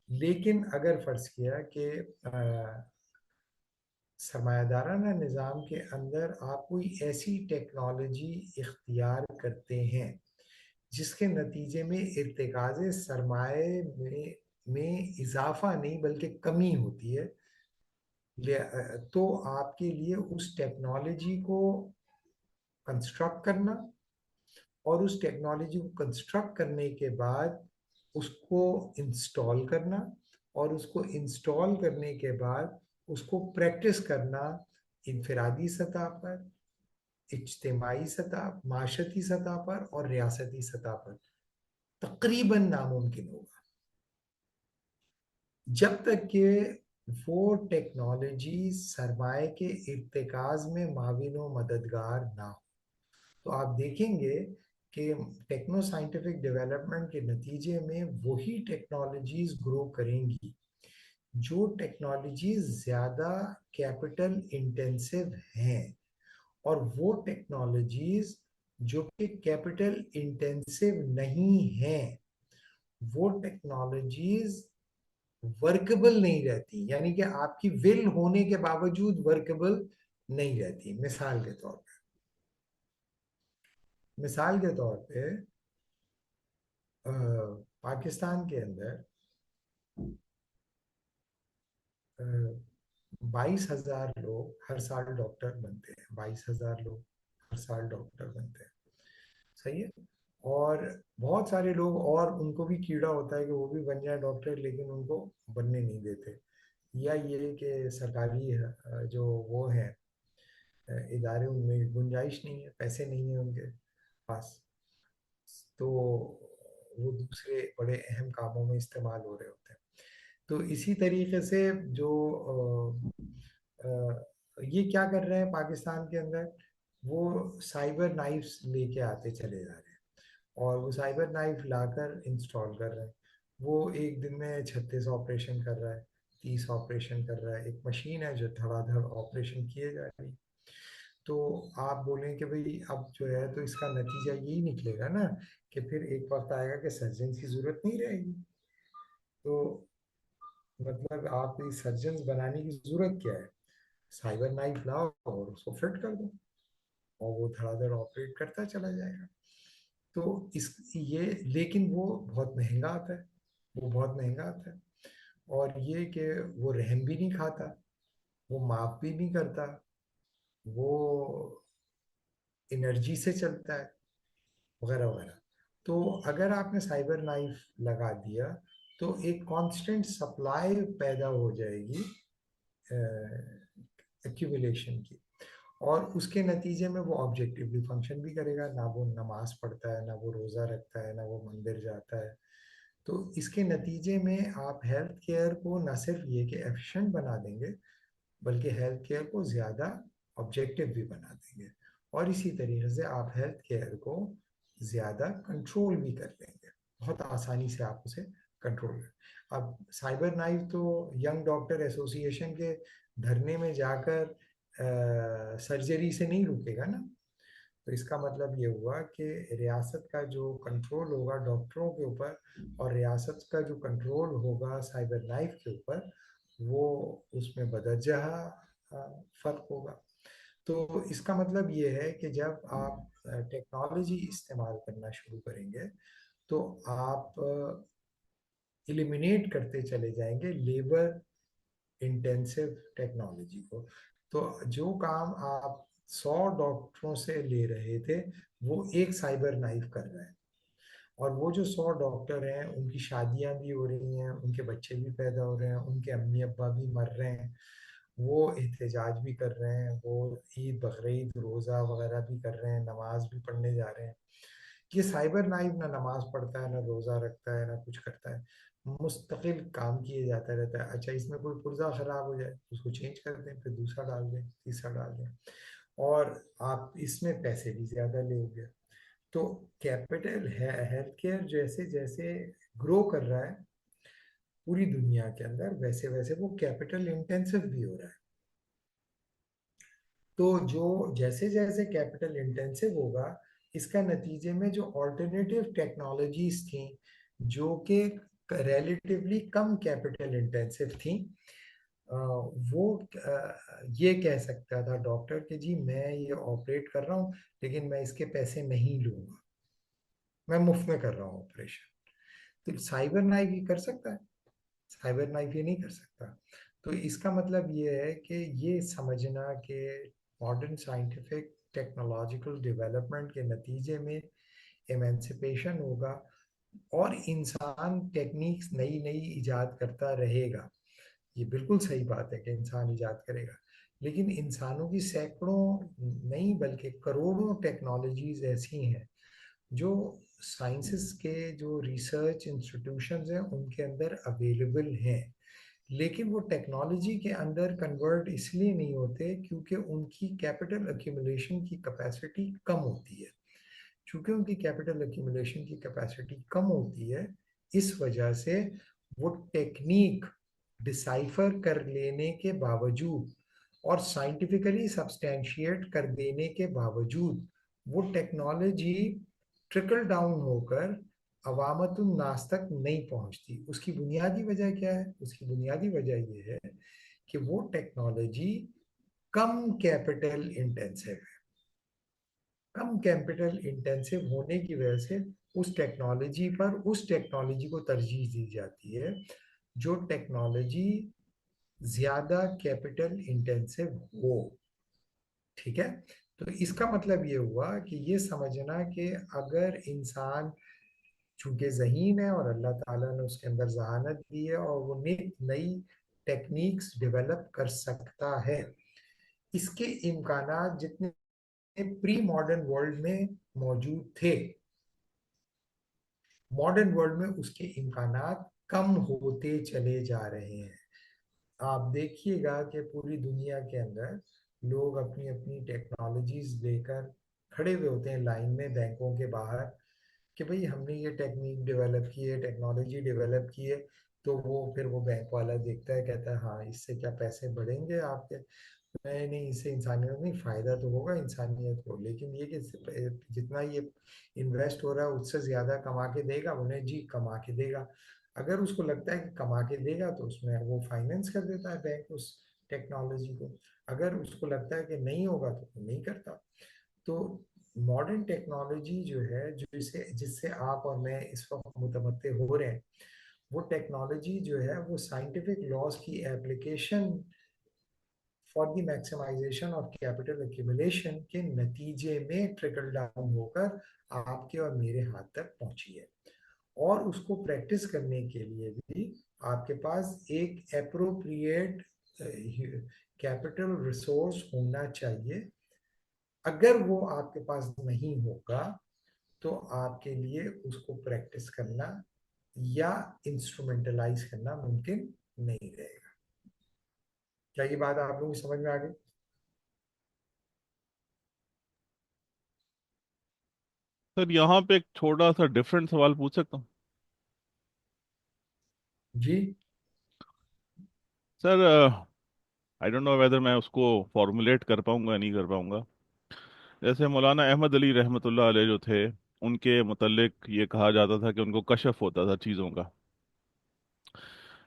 لیکن اگر فرض کیا کہ سرمایہ دارانہ نظام کے اندر آپ کوئی ایسی ٹیکنالوجی اختیار کرتے ہیں جس کے نتیجے میں ارتکاز سرمایہ میں اضافہ نہیں بلکہ کمی ہوتی ہے، تو آپ کے لیے اس ٹیکنالوجی کو کنسٹرکٹ کرنا، اور اس ٹیکنالوجی کو کنسٹرکٹ کرنے کے بعد اس کو انسٹال کرنا، اور اس کو انسٹال کرنے کے بعد اس کو پریکٹس کرنا انفرادی سطح پر، اجتماعی سطح، معاشرتی سطح پر اور ریاستی سطح پر تقریباً ناممکن ہوگا جب تک کہ وہ ٹیکنالوجی سرمایہ کے ارتکاز میں معاون و مددگار نہ ہو. تو آپ دیکھیں گے کہ ٹیکنو سائنٹیفک ڈیولپمنٹ کے نتیجے میں وہی ٹیکنالوجیز گرو کریں گی جو ٹیکنالوجیز زیادہ کیپٹل انٹینسیو ہیں، اور وہ ٹیکنالوجیز جو کہ کیپٹل انٹینسیو نہیں ہیں وہ ٹیکنالوجیز ورکبل نہیں رہتی، یعنی کہ آپ کی ول ہونے کے باوجود ورکبل نہیں رہتی. مثال کے طور پہ پاکستان کے اندر 22,000 لوگ ہر سال ڈاکٹر بنتے ہیں، 22,000 لوگ ہر سال ڈاکٹر بنتے ہیں، صحیح ہے. اور بہت سارے لوگ اور ان کو بھی کیڑا ہوتا ہے کہ وہ بھی بن جائیں ڈاکٹر، لیکن ان کو بننے نہیں دیتے، یا یہ کہ سرکاری جو وہ ہیں ادارے، ان میں گنجائش نہیں ہے، پیسے نہیں ہیں ان کے پاس، تو وہ دوسرے بڑے اہم کاموں میں استعمال ہو رہے ہوتے ہیں۔ تو اسی طریقے سے جو یہ کیا کر رہے ہیں پاکستان کے اندر، وہ سائبر نائفز لے کے آتے چلے جا رہے ہیں، اور وہ سائبر نائف لا کر انسٹال کر رہے ہیں۔ وہ ایک دن میں 36 آپریشن کر رہا ہے، 30 آپریشن کر رہا ہے، ایک مشین ہے جو دھڑا دھڑ آپریشن کیے جا رہی ہے۔ تو آپ بولیں کہ بھئی اب جو ہے تو اس کا نتیجہ یہی نکلے گا نا کہ پھر ایک وقت آئے گا کہ سرجنز کی ضرورت نہیں رہے گی، تو مطلب آپ سرجنز بنانے کی ضرورت کیا ہے؟ سائبر نائف لاؤ اور اس کو فٹ کر دو، اور وہ دھڑا دھڑ آپریٹ کرتا چلا جائے گا۔ تو اس یہ لیکن وہ بہت مہنگا آتا ہے، وہ بہت مہنگا آتا ہے، اور یہ کہ وہ رحم بھی نہیں کھاتا، وہ معاف بھی نہیں کرتا، وہ انرجی سے چلتا ہے، وغیرہ وغیرہ۔ تو اگر آپ نے سائبر نائف لگا دیا تو ایک کانسٹنٹ سپلائی پیدا ہو جائے گی ایکومولیشن کی، اور اس کے نتیجے میں وہ آبجیکٹیولی فنکشن بھی کرے گا، نہ وہ نماز پڑھتا ہے، نہ وہ روزہ رکھتا ہے، نہ وہ مندر جاتا ہے۔ تو اس کے نتیجے میں آپ ہیلتھ کیئر کو نہ صرف یہ کہ ایفیشینٹ بنا دیں گے، بلکہ ہیلتھ کیئر کو زیادہ آبجیکٹیو بھی بنا دیں گے، اور اسی طریقے سے آپ ہیلتھ کیئر کو زیادہ کنٹرول بھی کر لیں گے، بہت آسانی سے آپ اسے کنٹرول کریں۔ اب سائبر نائف تو ینگ ڈاکٹر ایسوسی ایشن کے دھرنے میں جا کر سرجری سے نہیں رکے گا نا، تو اس کا مطلب یہ ہوا کہ ریاست کا جو کنٹرول ہوگا ڈاکٹروں کے اوپر، اور ریاست کا جو کنٹرول ہوگا سائبر نائف کے اوپر، وہ اس میں بدرجہ فرق ہوگا۔ تو اس کا مطلب یہ ہے کہ جب آپ ٹیکنالوجی استعمال کرنا شروع کریں گے تو آپ ایلیمینیٹ کرتے چلے جائیں گے لیبر انٹینسو ٹیکنالوجی کو۔ تو جو کام آپ 100 ڈاکٹروں سے لے رہے تھے وہ ایک سائبر نائف کر رہے ہیں، اور وہ جو 100 ڈاکٹر ہیں ان کی شادیاں بھی ہو رہی ہیں، ان کے بچے بھی پیدا ہو رہے ہیں، ان کے امی ابا بھی مر رہے ہیں، وہ احتجاج بھی کر رہے ہیں، وہ عید بقرعید روزہ وغیرہ بھی کر رہے ہیں، نماز بھی پڑھنے جا رہے ہیں۔ یہ سائبر نائف نہ نماز پڑھتا ہے، نہ روزہ رکھتا ہے، نہ کچھ کرتا ہے، مستقل کام کیے جاتا رہتا ہے۔ اچھا اس میں کوئی پرزہ خراب ہو جائے اس کو چینج کر دیں، پھر دوسرا ڈال دیں، تیسرا ڈال دیں، اور آپ اس میں پیسے بھی زیادہ لے گے۔ تو کیپٹل ہیلتھ کیئر جیسے جیسے گرو کر رہا ہے پوری دنیا کے اندر، ویسے ویسے وہ کیپٹل انٹینسو بھی ہو رہا ہے۔ تو جو جیسے جیسے کیپٹل انٹینسو ہوگا، اس کا نتیجے میں جو آلٹرنیٹیو ٹیکنالوجیز تھیں جو کہ ریلیٹیولی کم کیپٹل انٹینسو تھیں، وہ یہ کہہ سکتا تھا ڈاکٹر کہ جی میں یہ آپریٹ کر رہا ہوں لیکن میں اس کے پیسے نہیں لوں گا، میں مفت میں کر رہا ہوں آپریشن۔ تو سائبر نائف یہ کر سکتا ہے؟ سائبر نائف یہ نہیں کر سکتا۔ تو اس کا مطلب یہ ہے کہ یہ سمجھنا کہ ماڈرن سائنٹیفک ٹیکنالوجیکل ڈیولپمنٹ کے نتیجے میں ایمانسپیشن ہوگا اور انسان ٹیکنیکس نئی نئی ایجاد کرتا رہے گا، یہ بالکل صحیح بات ہے کہ انسان ایجاد کرے گا، لیکن انسانوں کی سینکڑوں نہیں بلکہ کروڑوں ٹیکنالوجیز ایسی ہیں جو سائنسز کے جو ریسرچ انسٹیٹیوشنز ہیں ان کے اندر اویلیبل ہیں، لیکن وہ ٹیکنالوجی کے اندر کنورٹ اس لیے نہیں ہوتے کیونکہ ان کی کیپٹل ایکومولیشن کی کیپیسٹی کم ہوتی ہے۔ چونکہ ان کی کیپٹل ایکومولیشن کی کیپیسٹی کم ہوتی ہے، اس وجہ سے وہ ٹیکنیک ڈسائفر کر لینے کے باوجود اور سائنٹیفکلی سبسٹینشیٹ کر دینے کے باوجود وہ ٹیکنالوجی ٹرکل ڈاؤن ہو کر عوامت الناس تک نہیں پہنچتی۔ اس کی بنیادی وجہ کیا ہے؟ اس کی بنیادی وجہ یہ ہے کہ وہ ٹیکنالوجی کم کیپٹل انٹینسو ہے۔ کم کیپٹل انٹینسو ہونے کی وجہ سے اس ٹیکنالوجی کو ترجیح دی جاتی ہے جو ٹیکنالوجی زیادہ کیپٹل انٹینسو ہو، ٹھیک ہے؟ تو اس کا مطلب یہ ہوا کہ یہ سمجھنا کہ اگر انسان چونکہ ذہین ہے اور اللہ تعالیٰ نے اس کے اندر ذہانت دی ہے اور وہ نئی ٹیکنیکس ڈیولپ کر سکتا ہے، اس کے امکانات جتنے پری ماڈرن ورلڈ میں موجود تھے، ماڈرن ورلڈ میں اس کے امکانات کم ہوتے چلے جا رہے ہیں۔ آپ دیکھیے گا کہ پوری دنیا کے اندر لوگ اپنی اپنی ٹیکنالوجیز لے کر کھڑے ہوئے ہوتے ہیں لائن میں بینکوں کے باہر کہ بھئی ہم نے یہ ٹیکنیک ڈیولپ کی ہے، ٹیکنالوجی ڈیولپ کی ہے، تو وہ پھر وہ بینک والا دیکھتا ہے، کہتا ہے ہاں اس سے کیا پیسے بڑھیں گے آپ کے؟ نہیں، اس سے انسانیت نہیں، فائدہ تو ہوگا انسانیت کو، لیکن یہ کہ جتنا یہ انویسٹ ہو رہا ہے اس سے زیادہ کما کے دے گا انہیں، جی کما کے دے گا۔ اگر اس کو لگتا ہے کہ کما کے دے گا تو اس میں وہ فائنینس کر دیتا ہے بینک اس ٹیکنالوجی کو، اگر اس کو لگتا ہے کہ نہیں ہوگا تو وہ نہیں کرتا۔ تو ماڈرن ٹیکنالوجی جو ہے، جس سے آپ اور میں اس وقت متمتع ہو رہے ہیں، وہ ٹیکنالوجی جو ہے وہ سائنٹیفک لاز کی application for the maximisation of capital accumulation کے نتیجے میں ٹریکل ڈاؤن ہو کر آپ کے اور میرے ہاتھ تک پہنچی ہے، اور اس کو پریکٹس کرنے کے لیے بھی آپ کے پاس ایک اپروپریٹ کیپٹل ریسورس ہونا چاہیے۔ اگر وہ آپ کے پاس نہیں ہوگا تو آپ کے لیے اس کو پریکٹس کرنا یا انسٹرومنٹلائز کرنا ممکن نہیں رہے گا۔ کیا یہ بات آپ لوگوں کو سمجھ میں آ گئی؟ سر یہاں پہ ایک چھوٹا سا ڈفرینٹ سوال پوچھ سکتا ہوں؟ جی سر آئی ڈونٹ نو ویدر میں اس کو فارمولیٹ کر پاؤں گا یا نہیں کر پاؤں گا۔ جیسے مولانا احمد علی رحمۃ اللہ علیہ جو تھے، ان کے متعلق یہ کہا جاتا تھا کہ ان کو کشف ہوتا تھا چیزوں کا،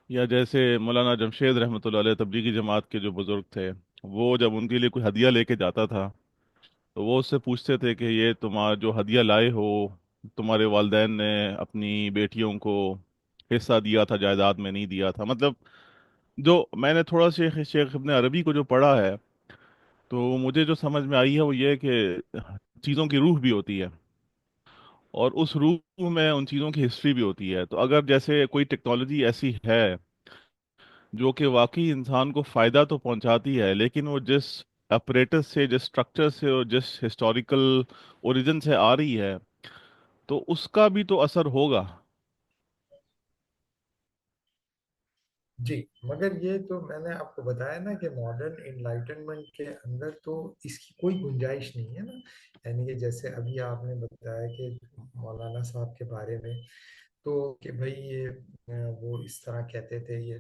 یا جیسے مولانا جمشید رحمۃ اللہ علیہ تبلیغی جماعت کے جو بزرگ تھے، وہ جب ان کے لیے کوئی ہدیہ لے کے جاتا تھا تو وہ اس سے پوچھتے تھے کہ یہ تمہارا جو ہدیہ لائے ہو، تمہارے والدین نے اپنی بیٹیوں کو حصہ دیا تھا، جائیداد میں نہیں دیا تھا؟ مطلب جو میں نے تھوڑا شیخ ابن عربی کو جو پڑھا ہے، تو مجھے جو سمجھ میں آئی ہے وہ یہ ہے کہ چیزوں کی روح بھی ہوتی ہے، اور اس روح میں ان چیزوں کی ہسٹری بھی ہوتی ہے۔ تو اگر جیسے کوئی ٹیکنالوجی ایسی ہے جو کہ واقعی انسان کو فائدہ تو پہنچاتی ہے، لیکن وہ جس اپریٹس سے، جس اسٹرکچر سے اور جس ہسٹوریکل اوریجن سے آ رہی ہے، تو اس کا بھی تو اثر ہوگا۔ جی، مگر یہ تو میں نے آپ کو بتایا نا کہ ماڈرن انلائٹنمنٹ کے اندر تو اس کی کوئی گنجائش نہیں ہے نا، یعنی کہ جیسے ابھی آپ نے بتایا کہ مولانا صاحب کے بارے میں، تو کہ بھائی یہ وہ اس طرح کہتے تھے، یہ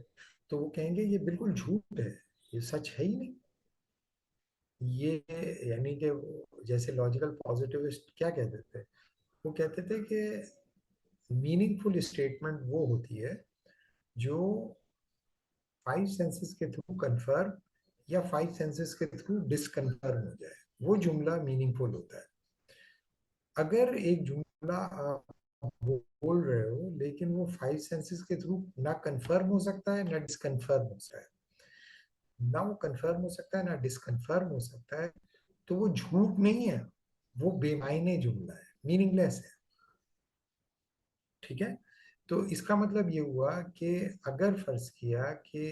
تو وہ کہیں گے یہ بالکل جھوٹ ہے، یہ سچ ہے ہی نہیں یہ، یعنی کہ جیسے لاجیکل پازیٹیوسٹ کیا کہتے تھے، وہ کہتے تھے کہ میننگ فل اسٹیٹمنٹ وہ ہوتی ہے جو فائیو سینسز کے تھرو کنفرم یا فائیو سینسز کے تھرو ڈسکنفرم ہو جائے، وہ جملہ میننگ فل ہوتا ہے۔ اگر ایک جملہ آپ بول رہے ہو لیکن وہ فائیو سینسز کے تھرو نہ کنفرم ہو سکتا ہے نہ ڈسکنفرم ہو سکتا ہے، نہ وہ کنفرم ہو سکتا ہے نہ ڈسکنفرم ہو سکتا ہے، تو وہ جھوٹ نہیں ہے، وہ بے معنی جملہ ہے، میننگ لیس ہے۔ ٹھیک ہے، تو اس کا مطلب یہ ہوا کہ اگر فرض کیا کہ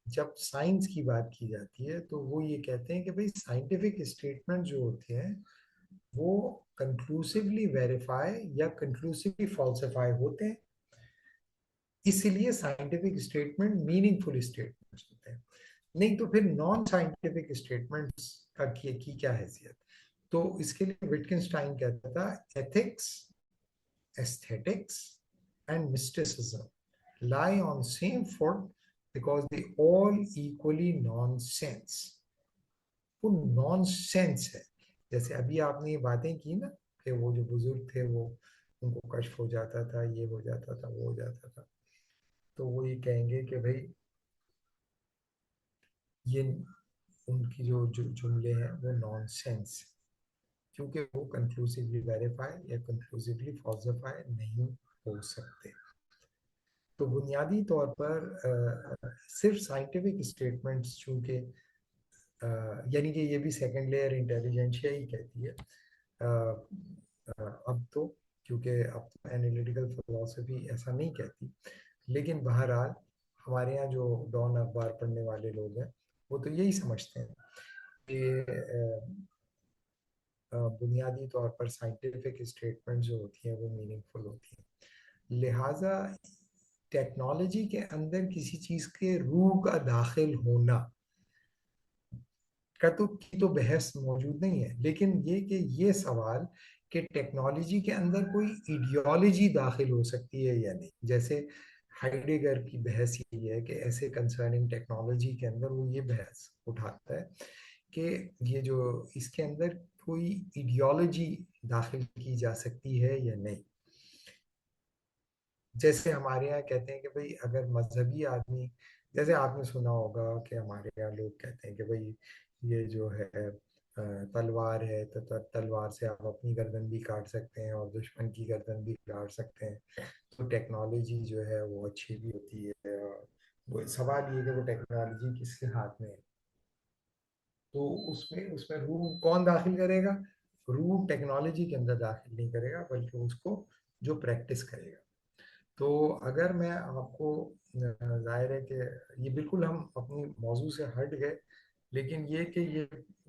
جب سائنس کی بات کی جاتی ہے تو وہ یہ کہتے ہیں کہ بھئی سائنٹیفک اسٹیٹمنٹ جو ہوتے ہیں وہ کنکلوسیولی ویریفائی یا کنکلوسیولی فالسیفائی ہوتے ہیں، اسی لیے سائنٹیفک اسٹیٹمنٹ میننگ فل اسٹیٹمنٹ ہوتے ہیں، نہیں تو پھر نان سائنٹیفک اسٹیٹمنٹس کی کیا حیثیت؟ تو اس کے لیے وٹکنسٹائن کہتا تھا ethics, aesthetics and mysticism lie on same foot because they all equally nonsense۔ وہ نان سینس ہے، جیسے ابھی آپ نے یہ باتیں کی نا کہ وہ جو بزرگ تھے وہ ان کو کشف ہو جاتا تھا، یہ ہو جاتا تھا، وہ ہو جاتا تھا، تو وہ یہ کہیں گے کہ بھائی یہ ان کی جو جملے ہیں وہ نان سینس، کیونکہ وہ کنکلوسیولی ویریفائی یا کنکلوسیولی فالسیفائی نہیں ہو سکتے۔ تو بنیادی طور پر صرف سائنٹیفک اسٹیٹمنٹس چونکہ یعنی کہ یہ بھی سیکنڈ لیئر انٹیلیجنشیا ہی کہتی ہے اب تو، کیونکہ اب تو اینالیٹیکل فلسفی ایسا نہیں کہتی. لیکن بہرحال ہمارے یہاں جو ڈان اخبار پڑھنے والے لوگ ہیں وہ تو یہی سمجھتے ہیں کہ بنیادی طور پر سائنٹیفک اسٹیٹمنٹ جو ہوتی ہیں وہ میننگ فل ہوتی ہیں. لہٰذا ٹیکنالوجی کے اندر کسی چیز کے روح کا داخل ہونا کا تو بحث موجود نہیں ہے، لیکن یہ کہ یہ سوال کہ ٹیکنالوجی کے اندر کوئی ایڈیالوجی داخل ہو سکتی ہے یا نہیں، جیسے ہائیڈگر کی بحث یہ ہے کہ ایسے کنسرننگ ٹیکنالوجی کے اندر وہ یہ بحث اٹھاتا ہے کہ یہ جو اس کے اندر کوئی ایڈیالوجی داخل کی جا سکتی ہے یا نہیں. جیسے ہمارے یہاں کہتے ہیں کہ بھئی اگر مذہبی آدمی، جیسے آپ نے سنا ہوگا کہ ہمارے یہاں لوگ کہتے ہیں کہ بھئی یہ جو ہے تلوار ہے تو تلوار سے آپ اپنی گردن بھی کاٹ سکتے ہیں اور دشمن کی گردن بھی کاٹ سکتے ہیں، تو ٹیکنالوجی جو ہے وہ اچھی بھی ہوتی ہے. اور وہ سوال یہ کہ وہ ٹیکنالوجی کس کے ہاتھ میں ہے، تو اس میں روح کون داخل کرے گا؟ روح ٹیکنالوجی کے اندر داخل نہیں کرے گا، بلکہ اس کو جو پریکٹس کرے گا. تو اگر میں آپ کو ظاہر ہے کہ یہ بالکل ہم اپنی موضوع سے ہٹ گئے، لیکن یہ کہ یہ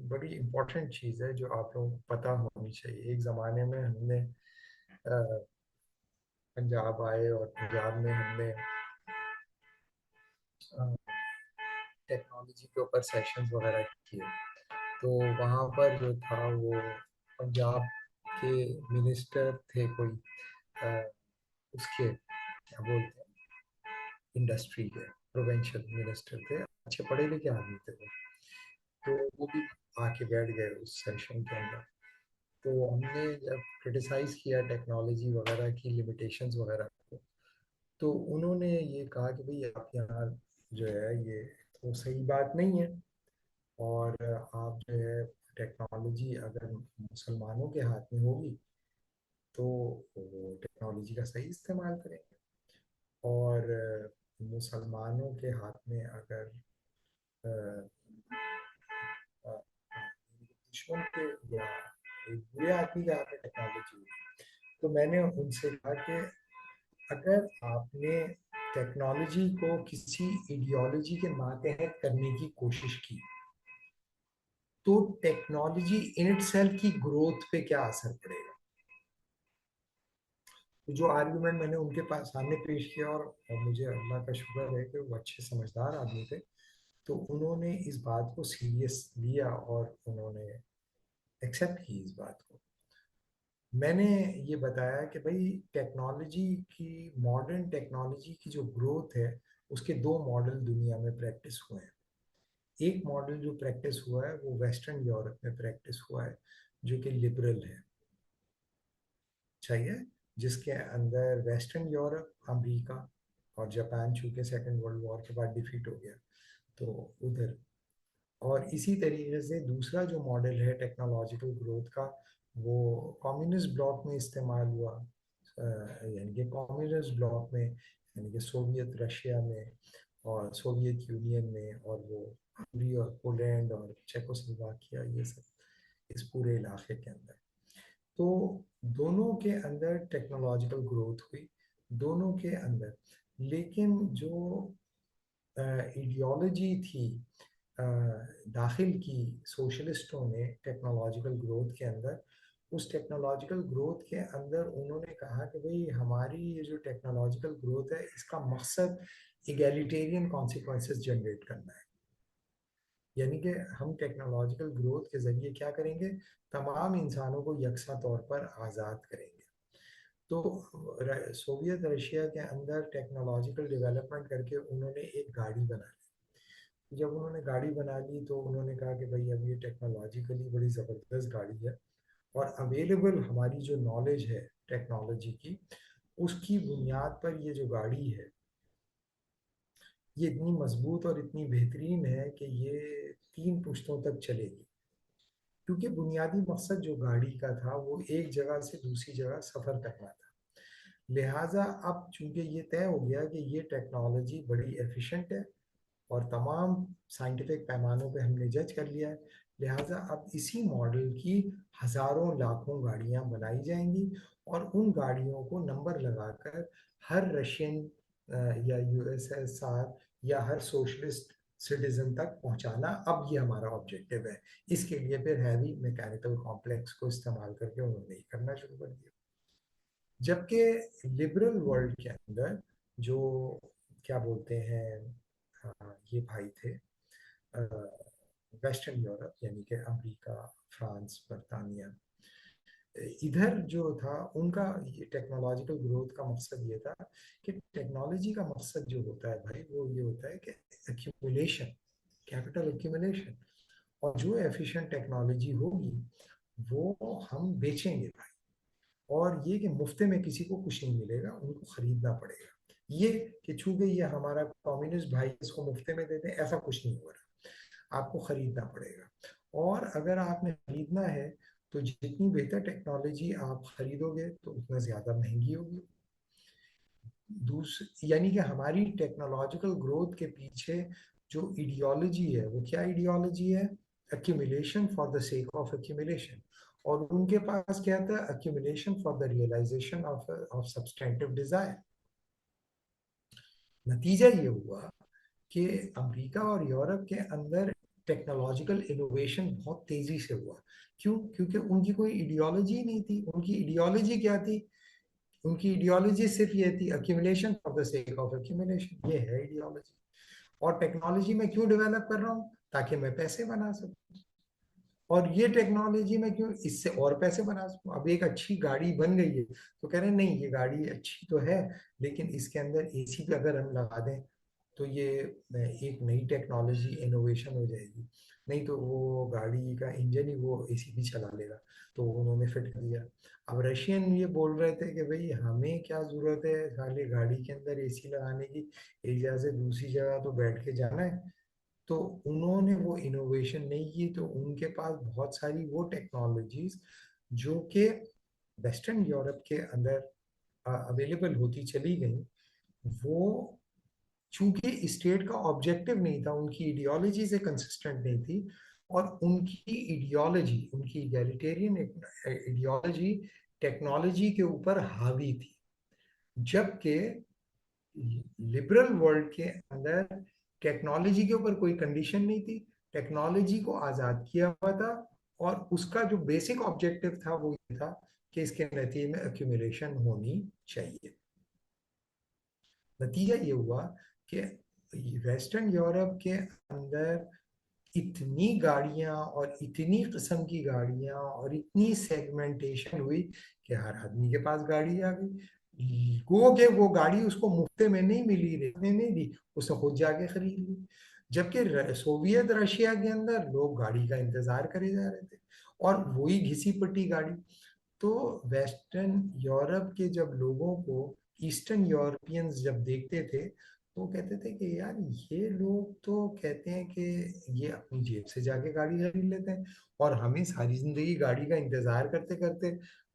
بڑی امپورٹنٹ چیز ہے جو آپ لوگوں کو پتہ ہونی چاہیے. ایک زمانے میں ہم نے پنجاب آئے اور پنجاب میں ہم نے ٹیکنالوجی کے اوپر سیشنز وغیرہ کیے، تو وہاں پر جو تھا وہ پنجاب کے منسٹر تھے کوئی اس کے کیا بولتے ہیں انڈسٹری کے پروونشل منسٹر تھے، اچھے پڑھے لکھے آدمی تھے وہ، تو وہ بھی آ کے بیٹھ گئے اس سیشن کے اندر. تو ہم نے جب کرٹیسائز کیا ٹیکنالوجی وغیرہ کی لمیٹیشنز وغیرہ کو، تو انہوں نے یہ کہا کہ بھئی آپ یہاں جو ہے یہ تو صحیح بات نہیں ہے، اور آپ جو ہے ٹیکنالوجی اگر مسلمانوں کے ہاتھ میں ہوگی تو وہ ٹیکنالوجی کا صحیح استعمال کریں گے، اور مسلمانوں کے ہاتھ میں اگر دشمن کے یا ایک برے آدمی کے ہاتھ میں ٹیکنالوجی ہوگی. تو میں نے ان سے کہا کہ اگر آپ نے ٹیکنالوجی کو کسی ایڈیالوجی کے ماتحت کرنے کی کوشش کی تو ٹیکنالوجی ان اٹ سیلف کی گروتھ پہ کیا اثر پڑے گا. جو آرگومنٹ میں نے ان کے پاس سامنے پیش کیا، اور مجھے اللہ کا شکر ہے کہ وہ اچھے سمجھدار آدمی تھے، تو انہوں نے اس بات کو سیریس لیا اور انہوں نے ایکسیپٹ کی اس بات کو. میں نے یہ بتایا کہ بھئی ٹیکنالوجی کی، ماڈرن ٹیکنالوجی کی جو گروتھ ہے اس کے دو ماڈل دنیا میں پریکٹس ہوئے ہیں. ایک ماڈل جو پریکٹس ہوا ہے وہ ویسٹرن یورپ میں پریکٹس ہوا ہے جو کہ لبرل ہے، چاہیے، جس کے اندر ویسٹرن یورپ، امریکہ اور جاپان، چونکہ سیکنڈ ورلڈ وار کے بعد ڈیفیٹ ہو گیا تو ادھر. اور اسی طریقے سے دوسرا جو ماڈل ہے ٹیکنالوجیکل گروتھ کا وہ کمیونسٹ بلاک میں استعمال ہوا، یعنی کہ کمیونسٹ بلاک میں، یعنی کہ سوویت رشیا میں اور سوویت یونین میں، اور وہ ہنگری اور پولینڈ اور چیکوسلواکیا، یہ سب اس پورے علاقے کے اندر. تو دونوں کے اندر ٹیکنالوجیکل گروتھ ہوئی، دونوں کے اندر. لیکن جو ایڈیالوجی تھی داخل کی سوشلسٹوں نے ٹیکنالوجیکل گروتھ کے اندر، اس ٹیکنالوجیکل گروتھ کے اندر انہوں نے کہا کہ بھئی ہماری یہ جو ٹیکنالوجیکل گروتھ ہے اس کا مقصد ایگیلیٹیرین کانسیکوینسز جنریٹ کرنا ہے. یعنی کہ ہم ٹیکنالوجیکل گروتھ کے ذریعے کیا کریں گے؟ تمام انسانوں کو یکساں طور پر آزاد کریں گے. تو سوویت رشیا کے اندر ٹیکنالوجیکل ڈیولپمنٹ کر کے انہوں نے ایک گاڑی بنا لی. جب انہوں نے گاڑی بنا لی تو انہوں نے کہا کہ بھئی اب یہ ٹیکنالوجیکلی بڑی زبردست گاڑی ہے، اور اویلیبل ہماری جو نالج ہے ٹیکنالوجی کی، اس کی بنیاد پر یہ جو گاڑی ہے یہ اتنی مضبوط اور اتنی بہترین ہے کہ یہ 3 پشتوں تک چلے گی. کیونکہ بنیادی مقصد جو گاڑی کا تھا وہ ایک جگہ سے دوسری جگہ سفر کرنا تھا. لہٰذا اب چونکہ یہ طے ہو گیا کہ یہ ٹیکنالوجی بڑی ایفیشینٹ ہے اور تمام سائنٹیفک پیمانوں پہ ہم نے جج کر لیا ہے. لہٰذا اب اسی ماڈل کی ہزاروں لاکھوں گاڑیاں بنائی جائیں گی اور ان گاڑیوں کو نمبر لگا کر ہر رشین یا USSR یا ہر سوشلسٹ سٹیزن تک پہنچانا اب یہ ہمارا آبجیکٹو ہے. اس کے لیے پھر ہیوی میکینیکل کمپلیکس کو استعمال کر کے انہوں نے یہ کرنا شروع کر دیا. جبکہ لبرل ورلڈ کے اندر جو کیا بولتے ہیں یہ بھائی تھے ویسٹرن یورپ یعنی کہ امریکہ، فرانس، برطانیہ، ادھر جو تھا ان کا ٹیکنالوجیکل گروتھ کا مقصد یہ تھا کہ ٹیکنالوجی کا مقصد جو ہوتا ہے بھائی وہ یہ ہوتا ہے کہ ایکیومولیشن، کیپٹل ایکیومولیشن، اور جو ایفیشینٹ ٹیکنالوجی ہوگی وہ ہم بیچیں گے بھائی. اور یہ کہ مفتے میں کسی کو کچھ نہیں ملے گا، ان کو خریدنا پڑے گا. یہ کہ چونکہ یہ ہمارا کمیونسٹ بھائی اس کو مفتے میں دیتے ہیں، ایسا کچھ نہیں ہو رہا، آپ کو خریدنا پڑے گا. اور اگر آپ نے خریدنا ہے تو جتنی بہتر ٹیکنالوجی آپ خریدو گے تو اتنا زیادہ مہنگی ہوگی. یعنی کہ ہماری ٹیکنالوجیکل گروتھ کے پیچھے جو ایڈیالوجی ہے وہ کیا ایڈیالوجی ہے؟ Accumulation for the sake of accumulation. اور ان کے پاس کیا تھا؟ Accumulation for the realisation of substantive desire. نتیجہ یہ ہوا کہ امریکہ اور یورپ کے اندر ٹیکنالوجیکل انوویشن بہت تیزی سے ہوا. کیوں؟ کیونکہ ان کی کوئی ایڈیالوجی نہیں تھی. ان کی ایڈیالوجی کیا تھی؟ ان کی ایڈیالوجی صرف یہ تھی accumulation for the sake of accumulation. یہ ہے ایڈیالوجی. اور ٹیکنالوجی میں کیوں ڈیولپ کر رہا ہوں؟ تاکہ میں پیسے بنا سکوں. اور یہ ٹیکنالوجی میں کیوں؟ اس سے اور پیسے بنا سکوں. اب ایک اچھی گاڑی بن گئی ہے تو کہہ رہے ہیں نہیں یہ گاڑی اچھی تو ہے لیکن اس کے اندر AC پہ اگر ہم لگا دیں تو یہ ایک نئی ٹیکنالوجی انوویشن ہو جائے گی. نہیں تو وہ گاڑی کا انجن ہی وہ AC بھی چلا لے گا. تو انہوں نے فٹ کر دیا. اب رشین یہ بول رہے تھے کہ بھئی ہمیں کیا ضرورت ہے خالی گاڑی کے اندر AC لگانے کی، ایک جگہ سے دوسری جگہ تو بیٹھ کے جانا ہے. تو انہوں نے وہ انوویشن نہیں کی. تو ان کے پاس بہت ساری وہ ٹیکنالوجیز جو کہ ویسٹرن یورپ کے اندر اویلیبل ہوتی چلی گئیں، وہ چونکہ اسٹیٹ کا آبجیکٹو نہیں تھا، ان کی ایڈیالوجی سے کنسسٹنٹ نہیں تھی، اور ان کی ایڈیالوجی، ان کی ایگیلیٹیرین ایڈیالوجی ٹیکنالوجی کے اوپر حاوی تھی. جبکہ لبرل ورلڈ کے اندر ٹیکنالوجی کے اوپر کوئی کنڈیشن نہیں تھی، ٹیکنالوجی کو آزاد کیا ہوا تھا، اور اس کا جو بیسک آبجیکٹو تھا وہ یہ تھا کہ اس کے نتیجے میں ایکیومولیشن ہونی چاہیے. نتیجہ یہ ہوا کہ ویسٹرن یورپ کے اندر اتنی گاڑیاں اور اتنی قسم کی گاڑیاں اور اتنی سیگمنٹیشن ہوئی کہ ہر آدمی کے پاس گاڑی آ گئی. گو کہ وہ گاڑی اس کو مفتے میں نہیں ملی، ریٹنے نہیں دی، اس نے خود جا کے خرید لی. جبکہ سوویت رشیا کے اندر لوگ گاڑی کا انتظار کرے جا رہے تھے اور وہی گھسی پٹی گاڑی. تو ویسٹرن یورپ کے جب لوگوں کو ایسٹرن یورپینز جب دیکھتے تھے تو کہتے تھے کہ یار یہ لوگ تو کہتے ہیں کہ یہ اپنی جیب سے جا کے گاڑی خرید لیتے ہیں اور ہمیں ساری زندگی گاڑی کا انتظار کرتے کرتے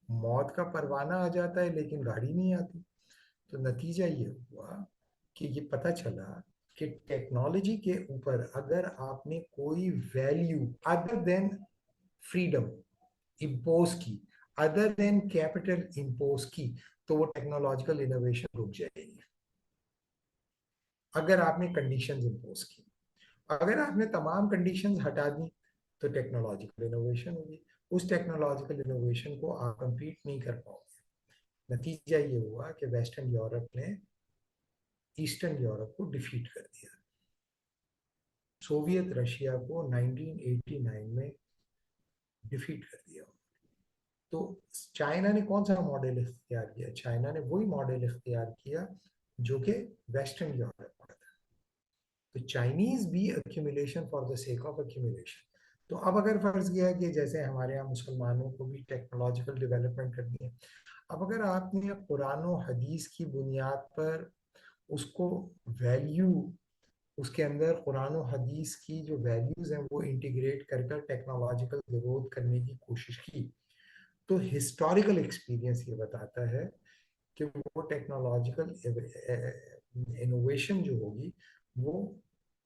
موت کا پروانہ آ جاتا ہے لیکن گاڑی نہیں آتی. تو نتیجہ یہ ہوا کہ یہ پتہ چلا کہ ٹیکنالوجی کے اوپر اگر آپ نے کوئی ویلیو ادر دین فریڈم امپوز کی، ادر دین کیپٹل امپوز کی، تو وہ ٹیکنالوجیکل انوویشن رک جائے گی. اگر آپ نے کنڈیشنز امپوز کی، اگر آپ نے تمام کنڈیشنز ہٹا دی تو ٹیکنالوجیکل انوویشن ہوگی. اس ٹیکنالوجیکل انوویشن کو آپ کمپلیٹ نہیں کر پاؤ گے. نتیجہ یہ ہوا کہ ویسٹرن یورپ نے ایسٹرن یورپ کو ڈیفیٹ کر دیا. سوویت رشیا کو 1989 میں ڈیفیٹ کر دیا. تو چائنا نے کون سا ماڈل اختیار کیا؟ چائنا نے وہی ماڈل اختیار کیا جو کہ ویسٹرن یورپ کا تھا. تو چائنیز بھی accumulation for the sake of accumulation. تو اب اگر فرض کیا کہ جیسے ہمارے یہاں مسلمانوں کو بھی ٹیکنالوجیکل ڈیولپمنٹ کرنی ہے، اب اگر آپ نے قرآن و حدیث کی بنیاد پر اس کو ویلیو، اس کے اندر قرآن و حدیث کی جو ویلیوز ہیں وہ انٹیگریٹ کر کر ٹیکنالوجیکل گروتھ کرنے کی کوشش کی، تو ہسٹوریکل ایکسپیرینس یہ بتاتا ہے کہ وہ ٹیکنالوجیکل انوویشن جو ہوگی وہ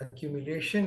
accumulation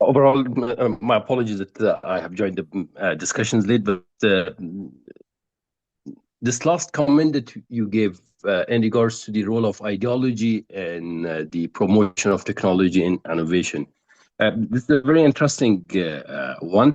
Overall, my apologies that I have joined the discussions late, but this last comment that you gave in regards to the role of ideology and the promotion of technology and innovation, this is a very interesting one.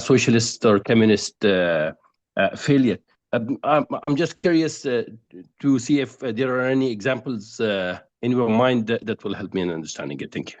socialist or communist failure. I'm just curious to see if there are any examples in your mind that will help me in understanding it. Thank you.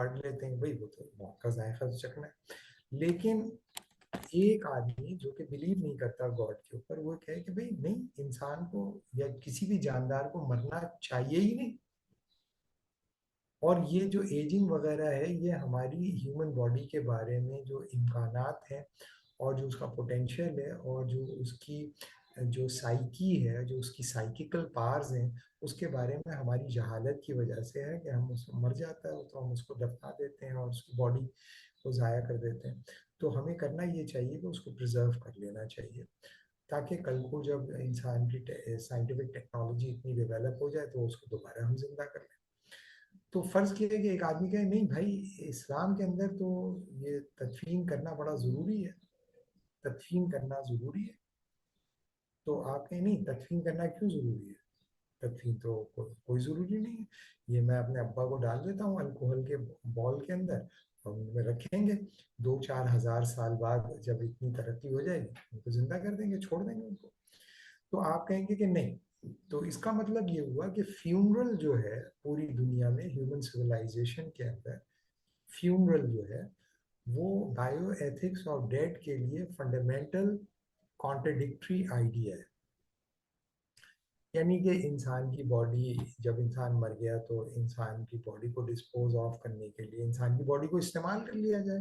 پڑھ لیتے ہیں بھائی، وہ تو موت کا ذائقہ چکھنا ہے. لیکن ایک آدمی جو کہ بلیو نہیں کرتا گاڈ کے اوپر، وہ کہے کہ بھائی نہیں، انسان کو یا کسی بھی جاندار کو مرنا چاہیے ہی نہیں. اور یہ جو ایجنگ وغیرہ ہے، یہ ہماری ہیومن باڈی کے بارے میں جو امکانات ہیں اور جو اس کا پوٹینشیل ہے اور جو اس کی جو سائیکی ہے، جو اس کی سائیکیکل پارز ہیں، اس کے بارے میں ہماری جہالت کی وجہ سے ہے کہ ہم اس کو مر جاتا ہے تو ہم اس کو دفنا دیتے ہیں اور اس کی باڈی کو ضائع کر دیتے ہیں. تو ہمیں کرنا یہ چاہیے کہ اس کو پرزرو کر لینا چاہیے، تاکہ کل کو جب انسان کی سائنٹیفک ٹیکنالوجی اتنی ڈیولپ ہو جائے تو اس کو دوبارہ ہم زندہ کر لیں. تو فرض کیا کہ ایک آدمی کہے نہیں بھائی، اسلام کے اندر تو یہ تدفین کرنا بڑا ضروری ہے، تدفین کرنا ضروری ہے. تو آپ کہیں نہیں، تدفین کرنا کیوں ضروری ہے؟ تدفین تو کوئی ضروری نہیں ہے، یہ میں اپنے ابا کو ڈال دیتا ہوں الکوہل کے بال کے اندر اور ان میں رکھیں گے، 2-4 ہزار سال بعد جب اتنی ترقی ہو جائے گی ان کو زندہ کر دیں گے، چھوڑ دیں گے ان کو. تو آپ کہیں گے کہ نہیں. تو اس کا مطلب یہ ہوا کہ فیونرل جو ہے پوری دنیا میں ہیومن سویلائزیشن کے اندر، فیونرل جو ہے وہ بائیو ایتھکس اور ڈیڈ کے لیے فنڈامنٹل کانٹرڈکٹری آئیڈیا ہے. یعنی کہ انسان کی باڈی، جب انسان مر گیا تو انسان کی باڈی کو ڈسپوز آف کرنے کے لیے انسان کی باڈی کو استعمال کر لیا جائے،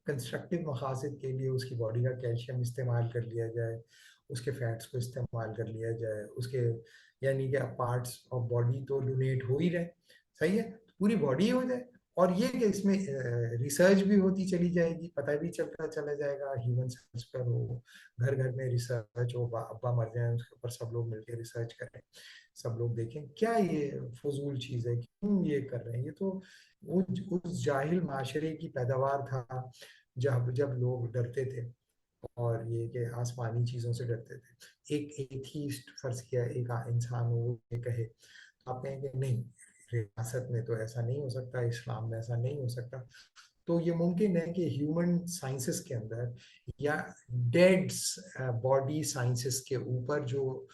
کنسٹرکٹیو مقاصد کے لیے اس کی باڈی کا کیلشیم استعمال کر لیا جائے، اس کے فیٹس کو استعمال کر لیا جائے، اس کے یعنی کہ پارٹس آف باڈی تو ڈونیٹ ہو ہی رہے، صحیح ہے، پوری باڈی ہو جائے. اور یہ کہ اس میں ریسرچ بھی ہوتی چلی جائے گی، پتہ بھی چلا جائے گا ہیومن سائنس پر ہو، گھر گھر میں ریسرچ ہو، ابا مر جائیں اس کے اوپر سب لوگ مل کے ریسرچ کریں، سب لوگ دیکھیں کیا یہ فضول چیز ہے، کیوں یہ کر رہے ہیں. یہ تو اس جاہل معاشرے کی پیداوار تھا جب لوگ ڈرتے تھے اور یہ کہ آسمانی چیزوں سے ڈرتے تھے. ایک ایتھیسٹ فرض کیا ایک انسان وہ یہ کہے تو آپ کہیں گے نہیں، ریاست میں تو ایسا نہیں ہو سکتا، اسلام میں ایسا نہیں ہو سکتا. تو یہ ممکن ہے کہ ہیومن سائنسز کے اندر یا ڈیڈ باڈی سائنسز کے اوپر جو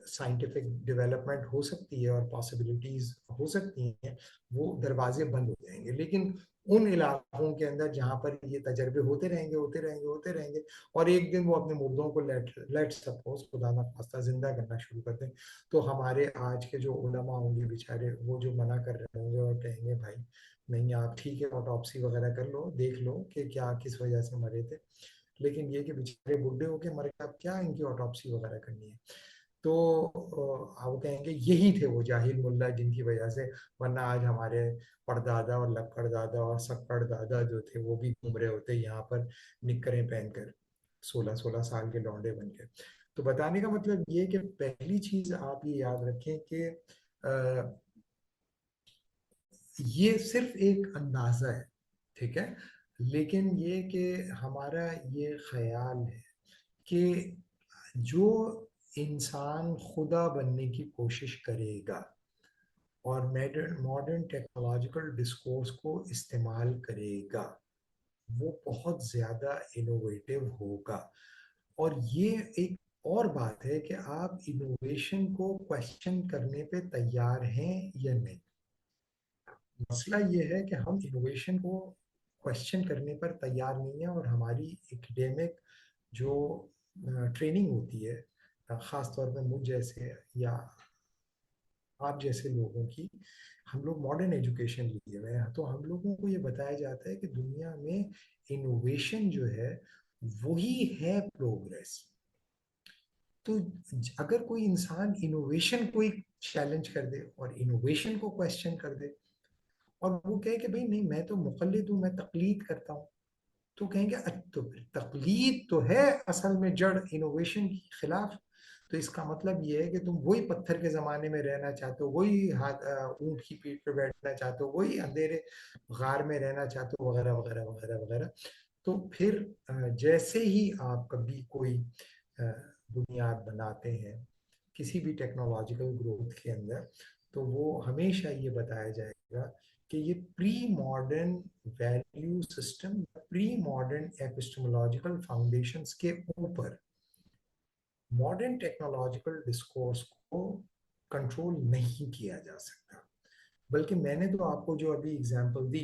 سائنٹیفک ڈیولپمنٹ ہو سکتی ہے اور پاسبلٹیز ہو سکتی ہیں، وہ دروازے بند ہو جائیں گے. لیکن ان علاقوں کے اندر جہاں پر یہ تجربے ہوتے رہیں گے اور ایک دن وہ اپنے مردوں کو لیٹ سپوز خدا نخواستہ زندہ کرنا شروع کر دیں، تو ہمارے آج کے جو علماء ہوں گے بیچارے، وہ جو منع کر رہے ہوں گے اور کہیں گے بھائی نہیں، آپ ٹھیک ہے آٹوپسی وغیرہ کر لو، دیکھ لو کہ کیا کس وجہ سے مرے تھے، لیکن یہ کہ بیچارے بڈھے ہو کے مرے، اب کیا ان کی آٹوپسی وغیرہ کرنی ہے. تو وہ کہیں گے یہی تھے وہ جاہل ملا جن کی وجہ سے، ورنہ آج ہمارے پردادا اور لکڑ دادا اور سکڑ دادا جو تھے وہ بھی گھوم رہے ہوتے یہاں پر نکریں پہن کر، 16 سال کے لونڈے بن کے. تو بتانے کا مطلب یہ کہ پہلی چیز آپ یہ یاد رکھیں کہ یہ صرف ایک اندازہ ہے، ٹھیک ہے، لیکن یہ کہ ہمارا یہ خیال ہے کہ جو انسان خدا بننے کی کوشش کرے گا اور ماڈرن ٹیکنالوجیکل ڈسکورس کو استعمال کرے گا، وہ بہت زیادہ انوویٹو ہوگا. اور یہ ایک اور بات ہے کہ آپ انوویشن کو کوشچن کرنے پہ تیار ہیں یا نہیں. مسئلہ یہ ہے کہ ہم انوویشن کو کوشچن کرنے پر تیار نہیں ہیں، اور ہماری ایکڈیمک جو ٹریننگ ہوتی ہے، خاص طور پہ مجھ جیسے یا آپ جیسے لوگوں کی، ہم لوگ ماڈرن ایجوکیشن لیے ہوئے ہیں، تو ہم لوگوں کو یہ بتایا جاتا ہے کہ دنیا میں انوویشن جو ہے وہی ہے پروگریس. تو اگر کوئی انسان انوویشن کو ایک چیلنج کر دے اور انوویشن کو کوشچن کر دے اور وہ کہے کہ بھئی نہیں، میں تو مقلد ہوں، میں تقلید کرتا ہوں، تو کہیں گے تو تقلید تو ہے اصل میں جڑ انوویشن کی خلاف. تو اس کا مطلب یہ ہے کہ تم وہی پتھر کے زمانے میں رہنا چاہتے ہو، وہی اونٹ کی پیٹھ پہ بیٹھنا چاہتے ہو، وہی اندھیرے غار میں رہنا چاہتے ہو، وغیرہ وغیرہ وغیرہ وغیرہ. تو پھر جیسے ہی آپ کبھی کوئی بنیاد بناتے ہیں کسی بھی ٹیکنالوجیکل گروتھ کے اندر، تو وہ ہمیشہ یہ بتایا جائے گا کہ یہ پری ماڈرن ویلیو سسٹم، پری ماڈرن ایپسٹمولوجیکل فاؤنڈیشنز کے اوپر ماڈرن ٹیکنالوجیکل ڈسکورس کو کنٹرول نہیں کیا جا سکتا. بلکہ میں نے تو آپ کو جو ابھی اگزامپل دی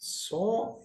100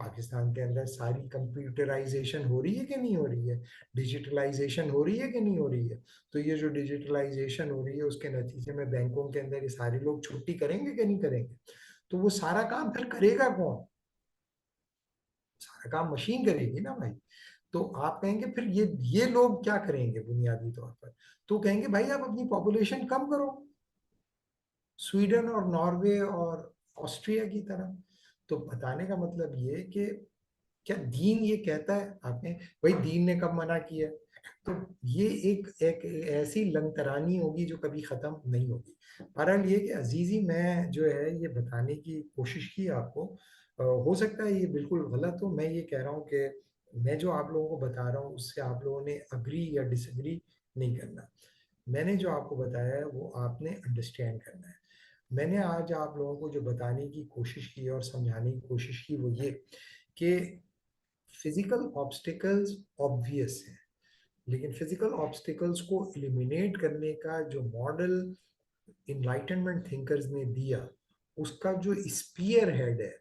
پاکستان کے اندر ساری کمپیوٹرائزیشن ہو رہی ہے کہ نہیں ہو رہی ہے, ڈیجیٹلائزیشن ہو رہی ہے کہ نہیں ہو رہی ہے. تو یہ جو ڈیجیٹلائزیشن ہو رہی ہے اس کے نتیجے میں بینکوں کے اندر یہ سارے لوگ چھٹی کریں گے کہ نہیں کریں گے؟ تو وہ سارا کام پھر کرے گا کون؟ سارا کام مشین کرے گی نا بھائی. تو آپ کہیں گے پھر یہ لوگ کیا کریں گے بنیادی طور پر؟ تو کہیں گے بھائی آپ اپنی پاپولیشن کم کرو, سویڈن اور ناروے اور آسٹریا کی طرح. تو بتانے کا مطلب یہ کہ کیا دین یہ کہتا ہے, آپ نے بھائی دین نے کب منع کیا؟ تو یہ ایک ایسی لنگ ترانی ہوگی جو کبھی ختم نہیں ہوگی. بہرحال یہ کہ عزیزی میں جو ہے یہ بتانے کی کوشش کی آپ کو, ہو سکتا ہے یہ بالکل غلط ہو. میں یہ کہہ رہا ہوں کہ میں جو آپ لوگوں کو بتا رہا ہوں اس سے آپ لوگوں نے اگری یا ڈس اگری نہیں کرنا. میں نے جو آپ کو بتایا ہے وہ آپ نے انڈرسٹینڈ کرنا ہے. میں نے آج آپ لوگوں کو جو بتانے کی کوشش کی اور سمجھانے کی کوشش کی وہ یہ کہ فزیکل آبسٹیکلز آبویس ہیں, لیکن فزیکل آبسٹیکلز کو ایلیمینیٹ کرنے کا جو ماڈل انلائٹنمنٹ تھنکرز نے دیا اس کا جو اسپیئر ہیڈ ہے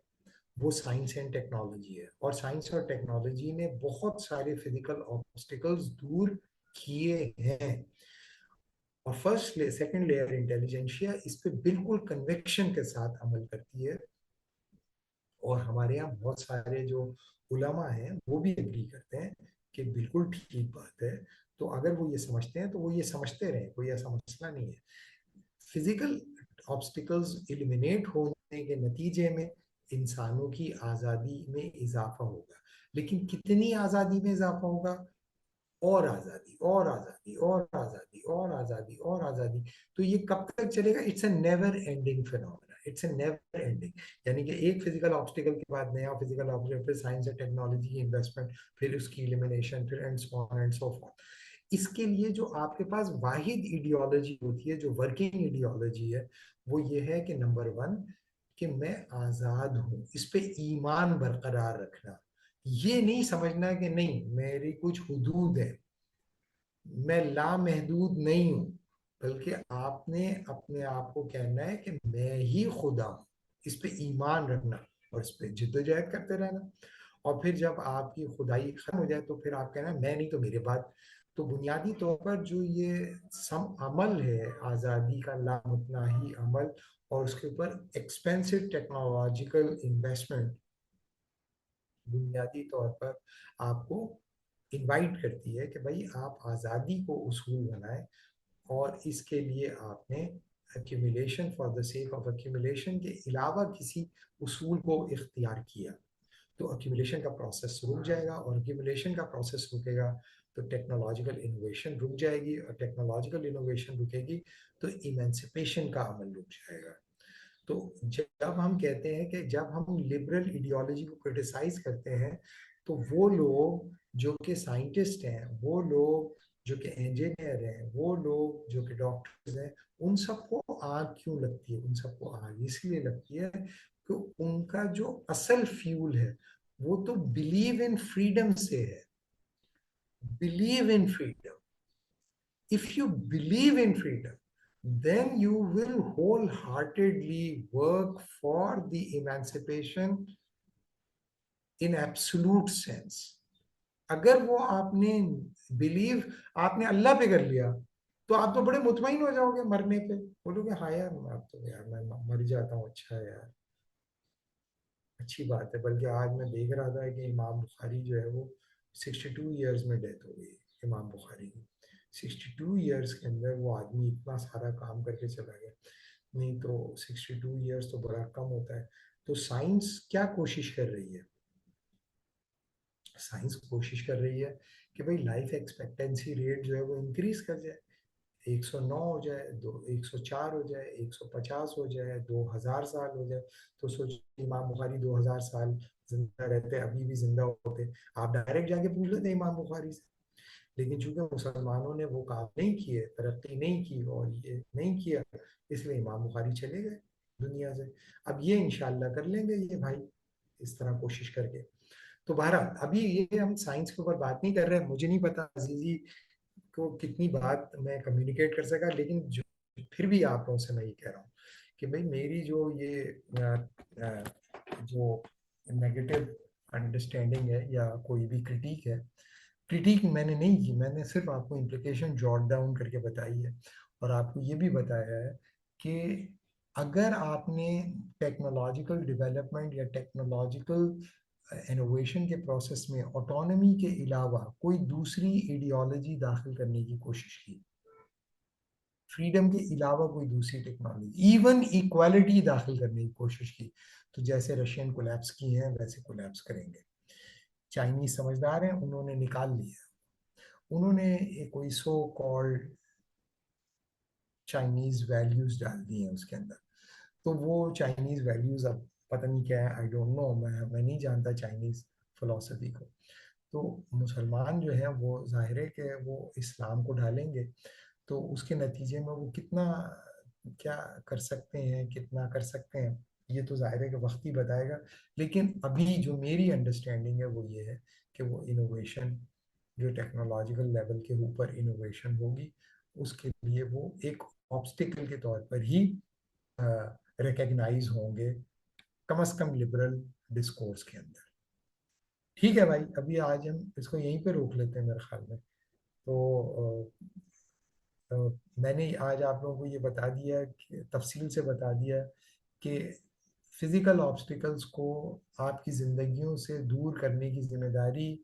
وہ سائنس اینڈ ٹیکنالوجی ہے. اور سائنس اور ٹیکنالوجی نے بہت سارے فزیکل آبسٹیکلز دور کیے ہیں. اور فرسٹ سیکنڈ لیئر انٹیلیجنشیا اس پہ بالکل کنوکشن کے ساتھ عمل کرتی ہے. اور ہمارے یہاں بہت سارے جو علماء ہیں وہ بھی اگری کرتے ہیں کہ بالکل ٹھیک بات ہے. تو اگر وہ یہ سمجھتے ہیں تو وہ یہ سمجھتے رہیں, کوئی ایسا مسئلہ نہیں ہے. فزیکل آبسٹیکلز ایلیمینیٹ ہونے کے نتیجے میں انسانوں کی آزادی میں اضافہ ہوگا. لیکن کتنی آزادی میں اضافہ ہوگا؟ اور آزادی اور آزادی اور آزادی اور آزادی اور آزادی. تو یہ کب تک چلے گا؟ It's a never ending phenomena, it's a never ending. یعنی کہ ایک فزیکل آبسٹیکل کے بعد نیا فزیکل آبسٹیکل, پھر سائنس اور ٹیکنالوجی کی انویسٹمنٹ, پھر اس کی ایلیمینیشن, پھر and so on and so forth. اس کے لیے جو آپ کے پاس واحد ایڈیالوجی ہوتی ہے, جو ورکنگ ایڈیالوجی ہے, وہ یہ ہے کہ نمبر 1 کہ میں آزاد ہوں, اس پہ ایمان برقرار رکھنا. یہ نہیں سمجھنا کہ نہیں میری کچھ حدود ہے, میں لامحدود نہیں ہوں, بلکہ آپ نے اپنے آپ کو کہنا ہے کہ میں ہی خدا ہوں. اس پہ ایمان رکھنا اور اس پہ جدوجہد کرتے رہنا. اور پھر جب آپ کی خدائی ختم ہو جائے تو پھر آپ کہنا میں نہیں تو میرے بعد. تو بنیادی طور پر جو یہ عمل ہے آزادی کا لامتناہی عمل, اور اس کے اوپر ایکسپینسو ٹیکنالوجیکل انویسٹمنٹ, بنیادی طور پر آپ کو انوائٹ کرتی ہے کہ بھائی آپ آزادی کو اصول بنائیں. اور اس کے لیے آپ نے accumulation for the sake of accumulation کے علاوہ کسی اصول کو اختیار کیا, تو accumulation کا پروسیس رک جائے گا. اور accumulation کا پروسیس رکے گا تو ٹیکنالوجیکل انوویشن رک جائے گی, اور ٹیکنالوجیکل انوویشن رکے گی تو ایمانسپیشن کا عمل رک جائے گا. تو جب ہم کہتے ہیں کہ جب ہم لبرل ایڈیالوجی کو کرٹیسائز کرتے ہیں تو وہ لوگ جو کہ سائنٹسٹ ہیں, وہ لوگ جو کہ انجینئر ہیں, وہ لوگ جو کہ ڈاکٹرز ہیں, ان سب کو آگ کیوں لگتی ہے؟ ان سب کو آگ اس لیے لگتی ہے کہ ان کا جو اصل فیول ہے وہ تو بلیو ان فریڈم سے ہے. Believe in freedom. If you believe in freedom, then you will wholeheartedly work for the emancipation in absolute sense. اگر وہ آپ نے بلیو آپ نے اللہ پہ کر لیا تو آپ تو بڑے مطمئن ہو جاؤ گے مرنے پہ, بولو گے ہاں یار اب تو یار میں مر جاتا ہوں, اچھا ہے یار, اچھی بات ہے. بلکہ آج میں دیکھ رہا تھا کہ امام بخاری جو ہے وہ 62 ایئرز میں ڈیتھ ہو گئی. امام بخاری کی 62 ایئرز کے اندر وہ آدمی اتنا سارا کام کر کے چلا گیا. نہیں تو 62 ایئرز تو بڑا کم ہوتا ہے. تو سائنس کیا کوشش کر رہی ہے؟ سائنس کوشش کر رہی ہے کہ بھئی لائف ایکسپیکٹنسی ریٹ جو ہے وہ انکریز کر جائے, 109 ہو جائے, 104 ہو جائے, 150 ہو جائے, 2000 سال ہو جائے. تو سوچیں امام بخاری 2000 سال زندہ رہتے, ابھی بھی زندہ ہوتے, آپ ڈائریکٹ جا کے پوچھ لیتے امام بخاری سے. لیکن چونکہ مسلمانوں نے وہ کام نہیں کیے, ترقی نہیں کی اور یہ نہیں کیا, اس لیے امام بخاری چلے گئے دنیا سے. اب یہ انشاءاللہ کر لیں گے یہ بھائی اس طرح کوشش کر کے. تو بہرحال ابھی یہ ہم سائنس کے اوپر بات نہیں کر رہے. مجھے نہیں پتا عزیزی کو کتنی بات میں کمیونیکیٹ کر سکا, لیکن پھر بھی آپ لوگوں سے میں یہ کہہ رہا ہوں کہ بھئی میری جو یہ جو نیگیٹو انڈرسٹینڈنگ ہے یا کوئی بھی کرٹیک ہے. کرٹیک میں نے نہیں کی, میں نے صرف آپ کو امپلیکیشن جاٹ ڈاؤن کر کے بتائی ہے, اور آپ کو یہ بھی بتایا ہے کہ اگر آپ نے ٹیکنالوجیکل ڈیولپمنٹ یا ٹیکنالوجیکل انوویشن کے پروسیس میں آٹونومی کے علاوہ کوئی دوسری ایڈیالوجی داخل کرنے کی کوشش کی, فریڈم کے علاوہ کوئی دوسری ٹیکنالوجی, ایون ایکوالٹی داخل کرنے کی کوشش کی, تو جیسے رشین کولیپس کی ہیں ویسے کولیپس کریں گے. چائنیز سمجھدار ہیں, انہوں نے نکال لیا, انہوں نے کوئی سو کالڈ چائنیز ویلیوز ڈال دی ہیں اس کے اندر. تو وہ چائنیز ویلیوز اب پتہ نہیں کیا ہے, آئی ڈونٹ نو, میں نہیں جانتا چائنیز فلسفی کو. تو مسلمان جو ہیں وہ ظاہر ہے کہ وہ اسلام کو ڈالیں گے, تو اس کے نتیجے میں وہ کتنا کیا کر سکتے ہیں, کتنا کر سکتے ہیں, یہ تو ظاہر ہے کہ وقت ہی بتائے گا. لیکن ابھی جو میری انڈرسٹینڈنگ ہے وہ یہ ہے کہ وہ انوویشن جو ٹیکنالوجیکل لیول کے اوپر انوویشن ہوگی, اس کے لیے وہ ایک آبسٹیکل کے طور پر ہی ریکگنائز ہوں گے, کم از کم لبرل ڈسکورس کے اندر. ٹھیک ہے بھائی, ابھی آج ہم اس کو یہیں پہ روک لیتے ہیں میرے خیال میں. تو میں نے آج آپ لوگوں کو یہ بتا دیا, کہ تفصیل سے بتا دیا کہ فزیکل آبسٹیکلز کو آپ کی زندگیوں سے دور کرنے کی ذمہ داری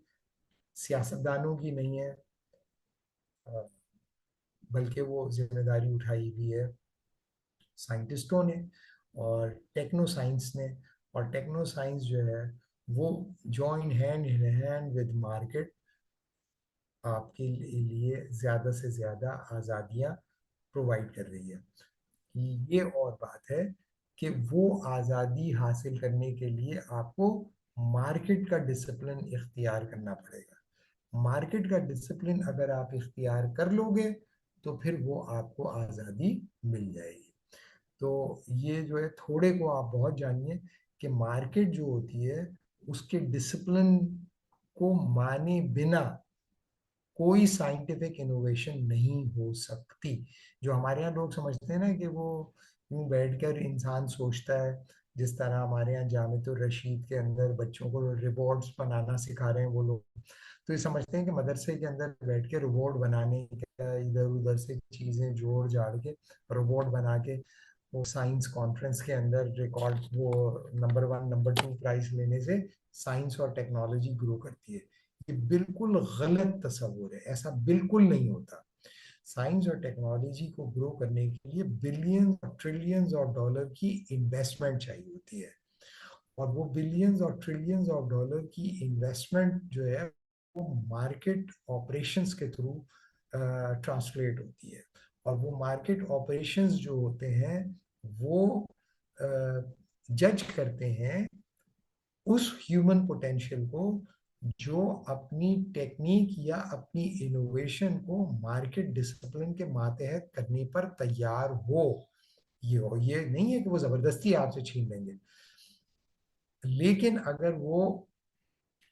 سیاستدانوں کی نہیں ہے, بلکہ وہ ذمہ داری اٹھائی ہوئی ہے سائنٹسٹوں نے اور ٹیکنو سائنس نے. اور ٹیکنو سائنس جو ہے وہ join hand in hand with market آپ کے لیے زیادہ سے زیادہ آزادیاں پرووائڈ کر رہی ہے. یہ اور بات ہے کہ وہ آزادی حاصل کرنے کے لیے آپ کو مارکیٹ کا ڈسپلن اختیار کرنا پڑے گا. مارکیٹ کا ڈسپلن اگر آپ اختیار کر لو گے تو پھر وہ آپ کو آزادی مل جائے گی. تو یہ جو ہے تھوڑے کو آپ بہت جانیے کہ مارکیٹ جو ہوتی ہے اس کے ڈسپلن کو مانے بنا کوئی سائنٹیفک انوویشن نہیں ہو سکتی. جو ہمارے یہاں لوگ سمجھتے ہیں نا کہ وہ یوں بیٹھ کر انسان سوچتا ہے, جس طرح ہمارے یہاں جامعۃ الرشید کے اندر بچوں کو روبوٹس بنانا سکھا رہے ہیں وہ لوگ, تو یہ سمجھتے ہیں کہ مدرسے کے اندر بیٹھ کے روبوٹ بنانے کا, ادھر ادھر سے چیزیں جوڑ جاڑ کے روبوٹ بنا کے وہ سائنس کانفرنس کے اندر ریکارڈ وہ نمبر 1 نمبر 2 پرائز لینے سے سائنس اور ٹیکنالوجی گرو کرتی ہے. یہ بالکل غلط تصور ہے, ایسا بالکل نہیں ہوتا. سائنس اور ٹیکنالوجی کو گرو کرنے کے لیے بلینز اور ٹریلینز آف ڈالر کی انویسٹمنٹ چاہیے ہوتی ہے, اور وہ بلینز اور ٹریلینز آف ڈالر کی انویسٹمنٹ جو ہے وہ مارکیٹ آپریشنز کے تھرو ٹرانسلیٹ ہوتی ہے. اور وہ مارکیٹ آپریشنز جو ہوتے ہیں وہ جج کرتے ہیں اس ہیومن پوٹینشیل کو جو اپنی ٹیکنیک یا اپنی انوویشن کو مارکیٹ ڈسپلن کے ماتحت کرنے پر تیار ہو. یہ نہیں ہے کہ وہ زبردستی آپ سے چھین لیں گے, لیکن اگر وہ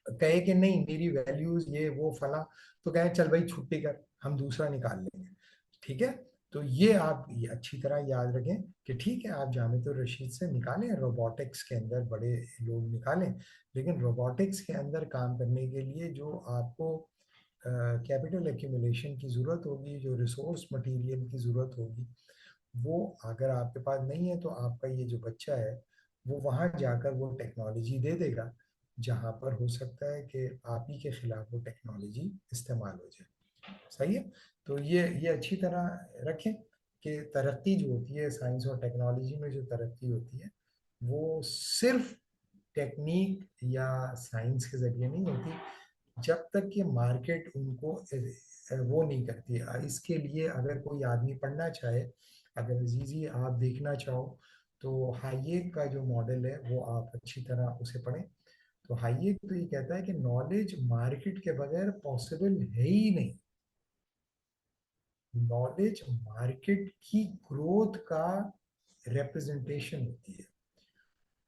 کہے کہ نہیں میری ویلیوز یہ وہ فلاں, تو کہیں چل بھائی چھٹی کر, ہم دوسرا نکال لیں گے. ٹھیک ہے, تو یہ آپ اچھی طرح یاد رکھیں کہ ٹھیک ہے آپ جامعۃ الرشید سے نکالیں, روبوٹکس کے اندر بڑے لوگ نکالیں, لیکن روبوٹکس کے اندر کام کرنے کے لیے جو آپ کو کیپٹل ایکیومولیشن کی ضرورت ہوگی, جو ریسورس مٹیریل کی ضرورت ہوگی, وہ اگر آپ کے پاس نہیں ہے تو آپ کا یہ جو بچہ ہے وہ وہاں جا کر وہ ٹیکنالوجی دے دے گا جہاں پر ہو سکتا ہے کہ آپ ہی کے خلاف وہ ٹیکنالوجی استعمال ہو جائے. صحیح ہے, تو یہ اچھی طرح رکھیں کہ ترقی جو ہوتی ہے سائنس اور ٹیکنالوجی میں, جو ترقی ہوتی ہے وہ صرف ٹیکنیک یا سائنس کے ذریعے نہیں ہوتی جب تک کہ مارکیٹ ان کو وہ نہیں کرتی. اس کے لیے اگر کوئی آدمی پڑھنا چاہے, اگر عزیزی آپ دیکھنا چاہو تو ہائیک کا جو ماڈل ہے وہ آپ اچھی طرح اسے پڑھیں. تو ہائیک تو یہ کہتا ہے کہ نالج مارکیٹ کے بغیر پاسبل ہے ہی نہیں. نالج مارکیٹ کی گروتھ کا ریپرزنٹیشن ہوتی ہے,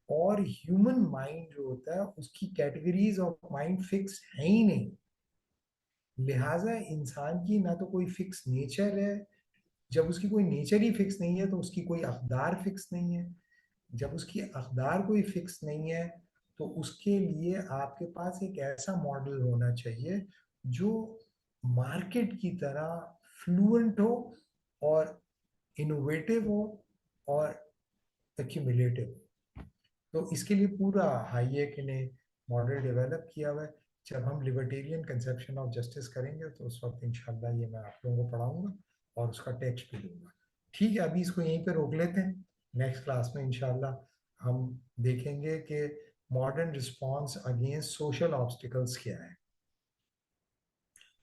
اور ہیومن مائنڈ جو ہوتا ہے اس کی کیٹیگریز آف مائنڈ فکس ہے ہی نہیں. لہٰذا انسان کی نہ تو کوئی فکس نیچر ہے, جب اس کی کوئی نیچر ہی فکس نہیں ہے تو اس کی کوئی اقدار فکس نہیں ہے, جب اس کی اقدار کوئی فکس نہیں ہے تو اس کے لیے آپ کے پاس ایک ایسا ماڈل ہونا چاہیے جو مارکیٹ کی طرح فلوئنٹ ہو اور انوویٹو ہو اور ایکیومولیٹو ہو. تو اس کے لیے پورا ہائیک نے ماڈل ڈیولپ کیا ہوا ہے. جب ہم لیبرٹیرین کنسیپشن آف جسٹس کریں گے تو اس وقت انشاءاللہ یہ میں آپ لوگوں کو پڑھاؤں گا اور اس کا ٹیکسٹ بھی لوں گا. ٹھیک ہے, ابھی اس کو یہیں پہ روک لیتے ہیں. نیکسٹ کلاس میں انشاءاللہ ہم دیکھیں گے کہ modern response against social obstacles کیا ہے.